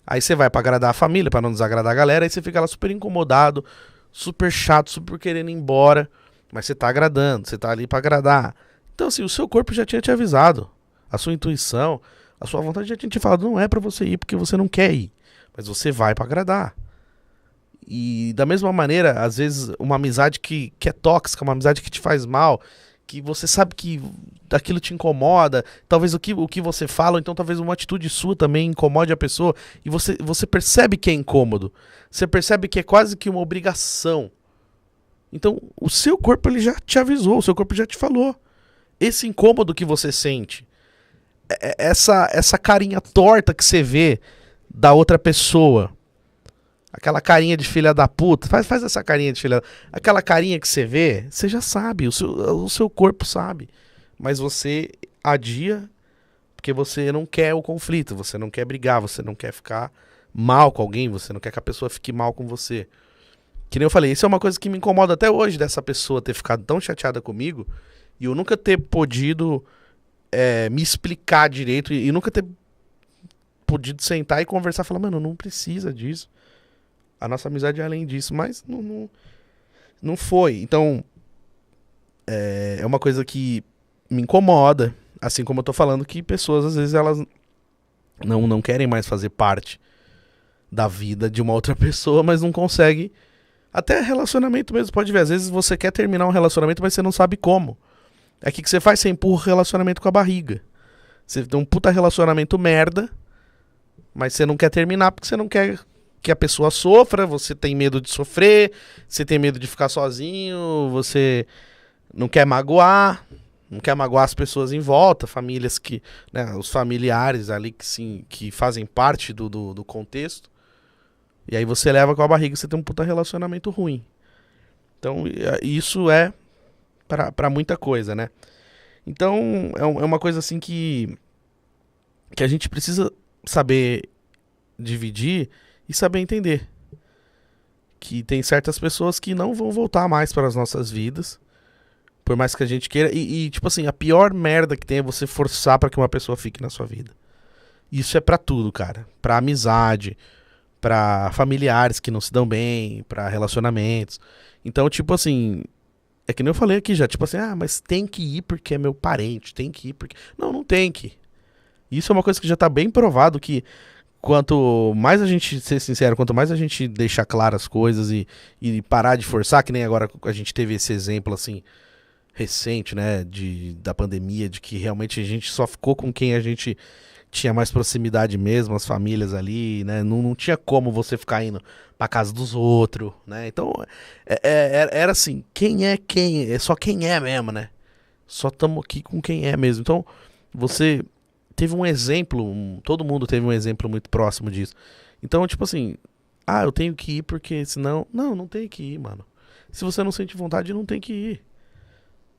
Aí você vai pra agradar a família, pra não desagradar a galera, aí você fica lá super incomodado, super chato, super querendo ir embora, mas você tá agradando, você tá ali pra agradar. Então assim, o seu corpo já tinha te avisado, a sua intuição, a sua vontade já tinha te falado, não é pra você ir porque você não quer ir, mas você vai pra agradar. E da mesma maneira, às vezes uma amizade que é tóxica, uma amizade que te faz mal, que você sabe que aquilo te incomoda, talvez o que você fala, ou então talvez uma atitude sua também incomode a pessoa, e você percebe que é incômodo, você percebe que é quase que uma obrigação. Então o seu corpo ele já te avisou, o seu corpo já te falou. Esse incômodo que você sente, essa carinha torta que você vê da outra pessoa, aquela carinha de filha da puta, faz essa carinha de filha da... Aquela carinha que você vê, você já sabe, o seu corpo sabe. Mas você adia porque você não quer o conflito, você não quer brigar, você não quer ficar mal com alguém, você não quer que a pessoa fique mal com você. Que nem eu falei, isso é uma coisa que me incomoda até hoje, dessa pessoa ter ficado tão chateada comigo e eu nunca ter podido me explicar direito e nunca ter podido sentar e conversar e falar, mano, não precisa disso. A nossa amizade é além disso, mas não foi. Então, é uma coisa que me incomoda, assim como eu tô falando que pessoas, às vezes, elas não querem mais fazer parte da vida de uma outra pessoa, mas não consegue. Até relacionamento mesmo, pode ver. Às vezes você quer terminar um relacionamento, mas você não sabe como. É o que você faz? Você empurra o relacionamento com a barriga. Você tem um puta relacionamento merda, Mas você não quer terminar porque você não quer que a pessoa sofra, você tem medo de sofrer, você tem medo de ficar sozinho, você não quer magoar, não quer magoar as pessoas em volta, famílias que, né, os familiares ali que, sim, que fazem parte do contexto. E aí você leva com a barriga, você tem um puta relacionamento ruim. Então isso é pra muita coisa, né? Então é uma coisa assim que a gente precisa saber dividir e saber entender. Que tem certas pessoas que não vão voltar mais para as nossas vidas, por mais que a gente queira. E tipo assim, a pior merda que tem é você forçar pra que uma pessoa fique na sua vida. Isso é pra tudo, cara. Pra amizade, pra familiares que não se dão bem, pra relacionamentos. Então, tipo assim, é que nem eu falei aqui já, tipo assim, mas tem que ir porque é meu parente, tem que ir porque... Não tem que ir. Isso é uma coisa que já tá bem provado, que quanto mais a gente ser sincero, quanto mais a gente deixar claras as coisas e parar de forçar, que nem agora a gente teve esse exemplo assim recente, né, da pandemia, de que realmente a gente só ficou com quem a gente tinha mais proximidade mesmo, as famílias ali, né, não tinha como você ficar indo pra casa dos outros, né, então era assim, quem é quem, é só quem é mesmo, né, só estamos aqui com quem é mesmo. Então você teve um exemplo, todo mundo teve um exemplo muito próximo disso. Então, tipo assim, eu tenho que ir porque senão... Não tem que ir, mano. Se você não sente vontade, não tem que ir.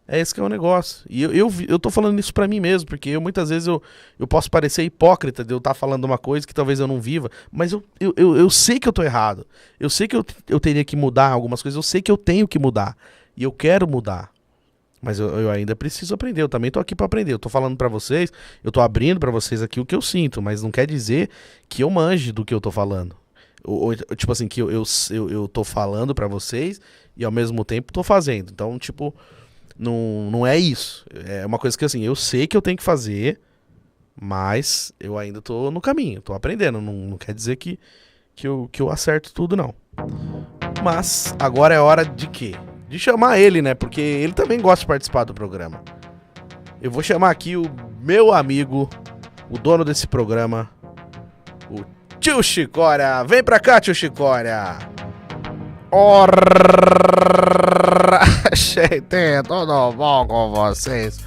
É esse que é o negócio. E eu tô falando isso pra mim mesmo, porque muitas vezes eu posso parecer hipócrita de eu estar falando uma coisa que talvez eu não viva, mas eu sei que eu tô errado. Eu sei que eu teria que mudar algumas coisas, eu sei que eu tenho que mudar. E eu quero mudar. Mas eu ainda preciso aprender, eu também tô aqui pra aprender. Eu tô falando pra vocês, eu tô abrindo pra vocês aqui o que eu sinto, mas não quer dizer que eu manje do que eu tô falando. Tipo assim, que eu tô falando pra vocês e ao mesmo tempo tô fazendo. Então, tipo, não é isso. É uma coisa que assim, eu sei que eu tenho que fazer, mas eu ainda tô no caminho, tô aprendendo. Não quer dizer que eu acerto tudo, não. Mas agora é hora de quê? De chamar ele, né? Porque ele também gosta de participar do programa. Eu vou chamar aqui o meu amigo, o dono desse programa, o Tio Chicória. Vem pra cá, Tio Chicória. Ora, gente, tudo bom com vocês?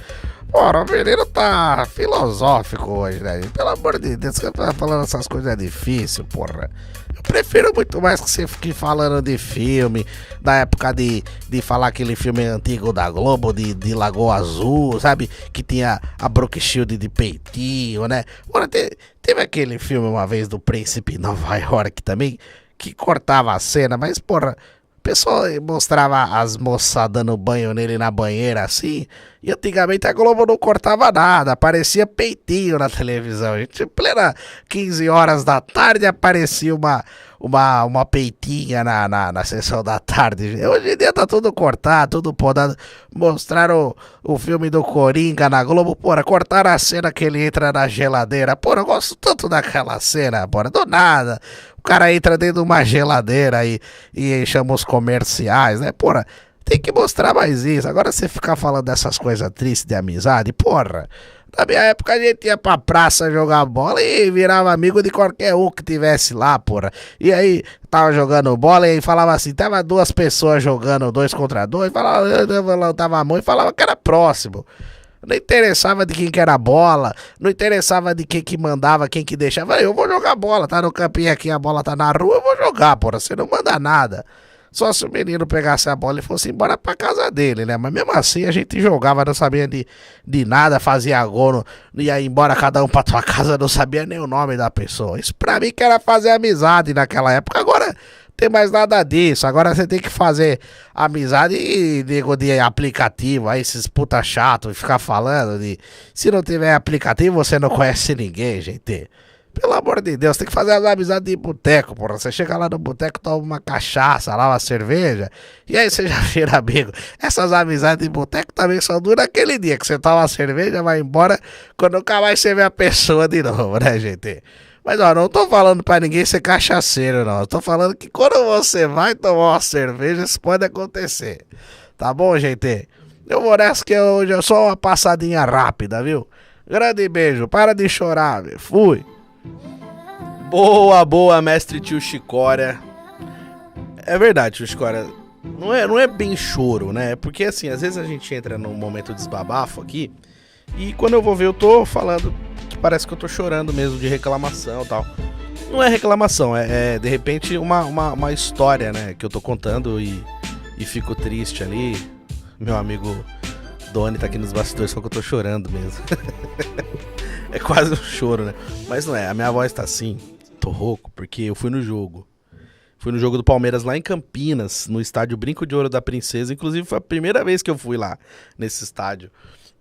Porra, o menino tá filosófico hoje, né? Pelo amor de Deus, que tá falando essas coisas é difícil, porra. Eu prefiro muito mais que você fique falando de filme, da época de falar aquele filme antigo da Globo, de Lagoa Azul, sabe? Que tinha a Brooke Shield de peitinho, né? Porra, teve aquele filme uma vez do Príncipe Nova York também, que cortava a cena, mas, porra... O pessoal mostrava as moças dando banho nele na banheira assim. E antigamente a Globo não cortava nada, aparecia peitinho na televisão. Gente, em plena 15 horas da tarde aparecia uma peitinha na sessão da tarde. Hoje em dia tá tudo cortado, tudo podado. Mostraram o filme do Coringa na Globo, porra, cortaram a cena que ele entra na geladeira. Porra, eu gosto tanto daquela cena, porra, do nada. O cara entra dentro de uma geladeira e chama os comerciais, né? Porra, tem que mostrar mais isso. Agora você ficar falando dessas coisas tristes de amizade, porra. Na minha época a gente ia pra praça jogar bola e virava amigo de qualquer um que tivesse lá, porra. E aí tava jogando bola e aí falava assim, tava duas pessoas jogando 2 contra 2, falava, eu levantava a mão e falava que era próximo. Não interessava de quem que era a bola, não interessava de quem que mandava, quem que deixava. Eu vou jogar bola, tá no campinho aqui, a bola tá na rua, eu vou jogar, porra, você não manda nada. Só se o menino pegasse a bola e fosse embora pra casa dele, né? Mas mesmo assim a gente jogava, não sabia de nada, fazia gol, ia embora cada um pra tua casa, não sabia nem o nome da pessoa. Isso pra mim que era fazer amizade naquela época. Agora tem mais nada disso. Agora você tem que fazer amizade e de aplicativo. Aí esses puta chato ficar falando de... Se não tiver aplicativo, você não conhece ninguém, gente. Pelo amor de Deus, tem que fazer as amizades de boteco, porra. Você chega lá no boteco, toma uma cachaça, lá uma cerveja, e aí você já vira amigo. Essas amizades de boteco também só duram aquele dia que você toma uma cerveja, vai embora, quando nunca mais você vê a pessoa de novo, né, gente? Mas, ó, não tô falando pra ninguém ser cachaceiro, não. Eu tô falando que quando você vai tomar uma cerveja, isso pode acontecer. Tá bom, gente? Eu vou nessa que hoje é só uma passadinha rápida, viu? Grande beijo, para de chorar, viu? Fui! Boa, mestre tio Chicória. É verdade, tio Chicória. Não é bem choro, né? Porque assim, às vezes a gente entra num momento de desabafo aqui e quando eu vou ver eu tô falando que parece que eu tô chorando mesmo de reclamação e tal. Não é reclamação, é de repente uma história, né? Que eu tô contando e fico triste ali. Meu amigo Doni tá aqui nos bastidores, só que eu tô chorando mesmo. É quase um choro, né? Mas não é, a minha voz tá assim, tô rouco, porque eu fui no jogo. Fui no jogo do Palmeiras lá em Campinas, no estádio Brinco de Ouro da Princesa. Inclusive foi a primeira vez que eu fui lá, nesse estádio.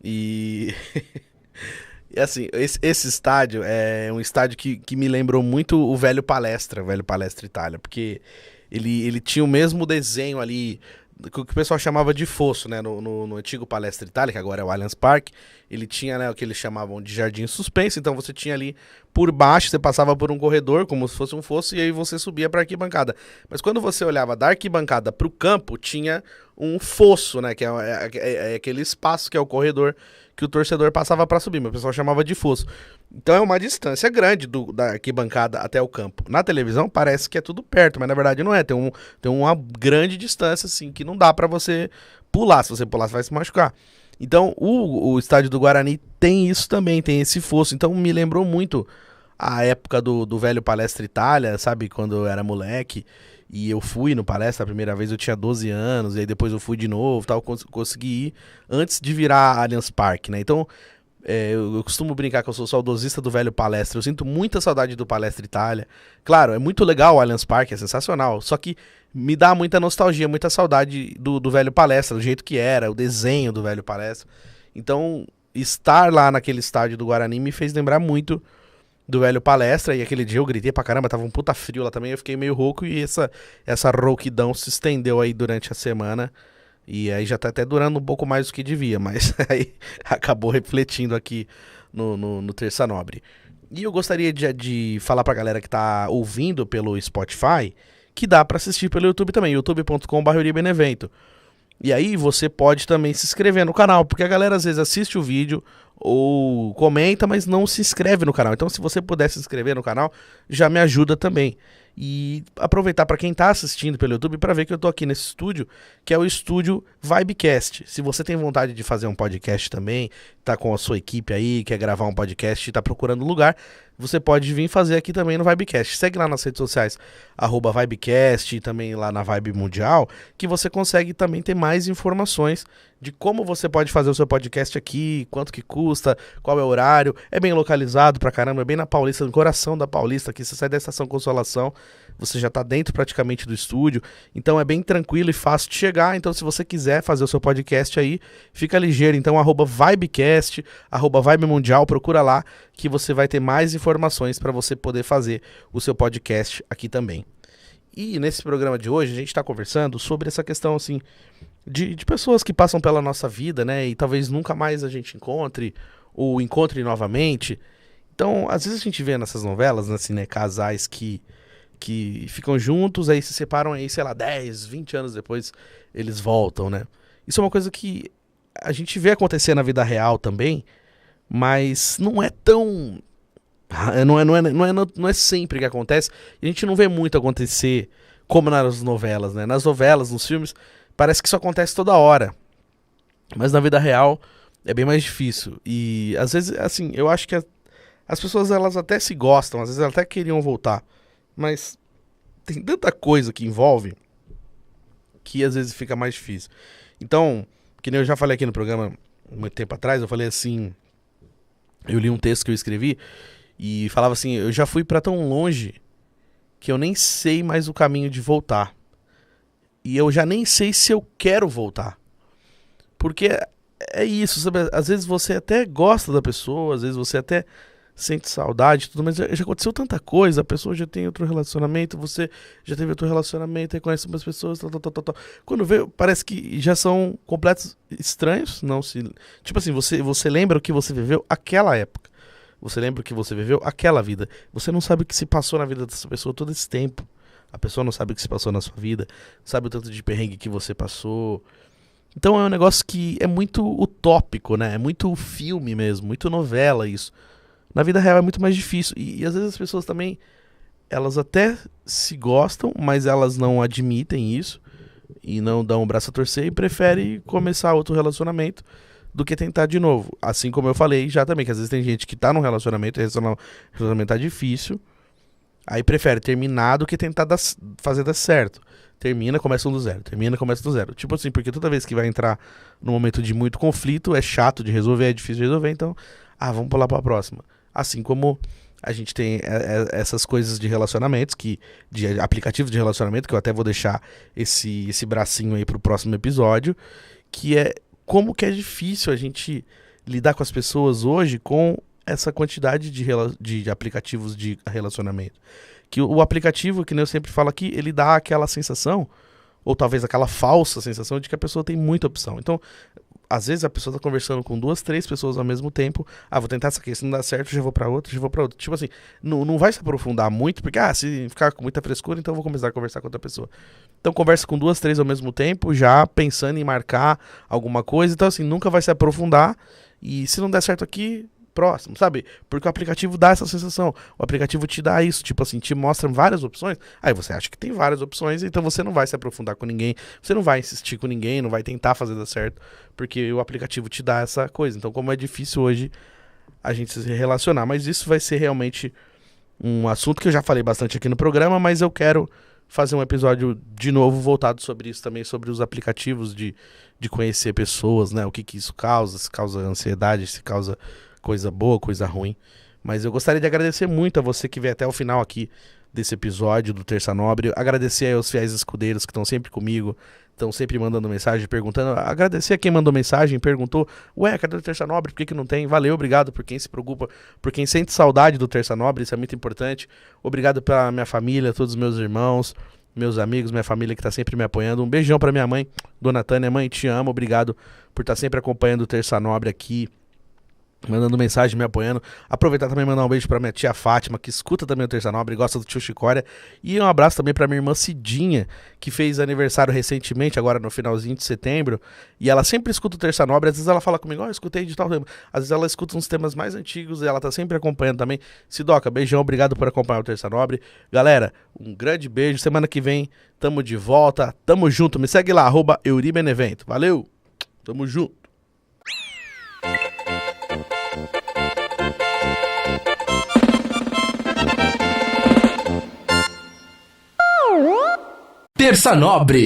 E... E assim, esse estádio é um estádio que me lembrou muito o Velho Palestra Itália, porque ele tinha o mesmo desenho ali, que o pessoal chamava de fosso, né, no antigo Palestra Itália, que agora é o Allianz Parque. Ele tinha, né, o que eles chamavam de jardim suspenso, então você tinha ali por baixo, você passava por um corredor, como se fosse um fosso, e aí você subia para a arquibancada. Mas quando você olhava da arquibancada para o campo, tinha um fosso, né, que é aquele espaço que é o corredor que o torcedor passava para subir, mas o pessoal chamava de fosso. Então é uma distância grande da arquibancada até o campo. Na televisão parece que é tudo perto, mas na verdade não é. Tem uma grande distância, assim, que não dá para você pular. Se você pular, você vai se machucar. Então o estádio do Guarani tem isso também, tem esse fosso. Então me lembrou muito a época do velho Palestra Itália, sabe? Quando eu era moleque. E eu fui no Palestra a primeira vez, eu tinha 12 anos, e aí depois eu fui de novo, tal, consegui ir antes de virar Allianz Parque, né? Então, eu costumo brincar que eu sou saudosista do velho Palestra, eu sinto muita saudade do Palestra Itália. Claro, é muito legal o Allianz Parque, é sensacional, só que me dá muita nostalgia, muita saudade do velho Palestra, do jeito que era, o desenho do velho Palestra. Então, estar lá naquele estádio do Guarani me fez lembrar muito do velho Palestra, e aquele dia eu gritei pra caramba, tava um puta frio lá também, eu fiquei meio rouco, e essa rouquidão se estendeu aí durante a semana, e aí já tá até durando um pouco mais do que devia, mas aí acabou refletindo aqui no Terça Nobre. E eu gostaria de falar pra galera que tá ouvindo pelo Spotify, que dá pra assistir pelo YouTube também, youtube.com/euribenevento. E aí você pode também se inscrever no canal, porque a galera às vezes assiste o vídeo ou comenta, mas não se inscreve no canal. Então se você puder se inscrever no canal, já me ajuda também. E aproveitar para quem tá assistindo pelo YouTube para ver que eu tô aqui nesse estúdio, que é o estúdio Vibecast. Se você tem vontade de fazer um podcast também, tá com a sua equipe aí, quer gravar um podcast e tá procurando lugar, você pode vir fazer aqui também no Vibecast. Segue lá nas redes sociais, @Vibecast, e também lá na Vibe Mundial, que você consegue também ter mais informações de como você pode fazer o seu podcast aqui, quanto que custa, qual é o horário. É bem localizado pra caramba, é bem na Paulista, no coração da Paulista, aqui você sai da Estação Consolação, você já tá dentro praticamente do estúdio, então é bem tranquilo e fácil de chegar. Então se você quiser fazer o seu podcast aí, fica ligeiro, então @Vibecast, @Vibe Mundial, procura lá que você vai ter mais informações para você poder fazer o seu podcast aqui também. E nesse programa de hoje a gente tá conversando sobre essa questão assim de pessoas que passam pela nossa vida, né, e talvez nunca mais a gente encontre ou encontre novamente. Então às vezes a gente vê nessas novelas, assim, né, casais que ficam juntos, aí se separam, aí, sei lá, 10, 20 anos depois eles voltam, né? Isso é uma coisa que a gente vê acontecer na vida real também, mas não é tão... Não é sempre que acontece, e a gente não vê muito acontecer como nas novelas, né? Nas novelas, nos filmes, parece que isso acontece toda hora, mas na vida real é bem mais difícil. E às vezes, assim, eu acho que as pessoas, elas até se gostam, às vezes elas até queriam voltar, mas tem tanta coisa que envolve que às vezes fica mais difícil. Então, que nem eu já falei aqui no programa muito tempo atrás, eu falei assim, eu li um texto que eu escrevi e falava assim, eu já fui pra tão longe que eu nem sei mais o caminho de voltar. E eu já nem sei se eu quero voltar. Porque é isso, sabe? Às vezes você até gosta da pessoa, às vezes você até sente saudade, tudo, mas já aconteceu tanta coisa, a pessoa já tem outro relacionamento, você já teve outro relacionamento, aí conhece umas pessoas, tal. Quando vê, parece que já são completos estranhos, não se... Tipo assim, você lembra o que você viveu aquela época, você lembra o que você viveu aquela vida, você não sabe o que se passou na vida dessa pessoa todo esse tempo, a pessoa não sabe o que se passou na sua vida, sabe o tanto de perrengue que você passou. Então é um negócio que é muito utópico, né, é muito filme mesmo, muito novela isso. Na vida real é muito mais difícil. E às vezes as pessoas também elas até se gostam, mas elas não admitem isso e não dão o braço a torcer e preferem começar outro relacionamento do que tentar de novo. Assim como eu falei já também, que às vezes tem gente que tá num relacionamento, e o relacionamento tá difícil, aí prefere terminar do que tentar fazer dar certo. Termina, começa do zero. Termina, começa do zero. Tipo assim, porque toda vez que vai entrar num momento de muito conflito, é chato de resolver, é difícil de resolver, então, vamos pular pra próxima. Assim como a gente tem essas coisas de relacionamentos, de aplicativos de relacionamento, que eu até vou deixar esse bracinho aí pro próximo episódio, que é como que é difícil a gente lidar com as pessoas hoje com essa quantidade de aplicativos de relacionamento. Que o aplicativo, que nem eu sempre falo aqui, ele dá aquela sensação, ou talvez aquela falsa sensação de que a pessoa tem muita opção. Então, às vezes a pessoa tá conversando com 2, 3 pessoas ao mesmo tempo. Vou tentar essa aqui, se não dá certo, já vou pra outra, já vou pra outra. Tipo assim, não vai se aprofundar muito, porque, se ficar com muita frescura, então eu vou começar a conversar com outra pessoa. Então conversa com 2, 3 ao mesmo tempo, já pensando em marcar alguma coisa. Então assim, nunca vai se aprofundar. E se não der certo aqui, próximo, sabe? Porque o aplicativo dá essa sensação. O aplicativo te dá isso, tipo assim, te mostra várias opções. Aí você acha que tem várias opções, então você não vai se aprofundar com ninguém, você não vai insistir com ninguém, não vai tentar fazer dar certo, porque o aplicativo te dá essa coisa. Então, como é difícil hoje a gente se relacionar, mas isso vai ser realmente um assunto que eu já falei bastante aqui no programa, mas eu quero fazer um episódio de novo voltado sobre isso também, sobre os aplicativos de conhecer pessoas, né? O que isso causa, se causa ansiedade, se causa coisa boa, coisa ruim. Mas eu gostaria de agradecer muito a você que veio até o final aqui desse episódio do Terça Nobre. Agradecer aí aos fiéis escudeiros que estão sempre comigo, estão sempre mandando mensagem, perguntando. Agradecer a quem mandou mensagem, perguntou: ué, cadê o Terça Nobre? Por que não tem? Valeu, obrigado por quem se preocupa, por quem sente saudade do Terça Nobre, isso é muito importante. Obrigado pela minha família, todos os meus irmãos, meus amigos, minha família que tá sempre me apoiando. Um beijão pra minha mãe, Dona Tânia. Mãe, te amo, obrigado por estar sempre acompanhando o Terça Nobre aqui, mandando mensagem, me apoiando. Aproveitar também e mandar um beijo pra minha tia Fátima, que escuta também o Terça Nobre, gosta do tio Chicória. E um abraço também pra minha irmã Cidinha, que fez aniversário recentemente, agora no finalzinho de setembro. E ela sempre escuta o Terça Nobre. Às vezes ela fala comigo: eu escutei de tal tema. Às vezes ela escuta uns temas mais antigos e ela tá sempre acompanhando também. Sidoca, beijão, obrigado por acompanhar o Terça Nobre. Galera, um grande beijo. Semana que vem tamo de volta, tamo junto. Me segue lá, @EuriBenevento. Valeu, tamo junto. Terça Nobre.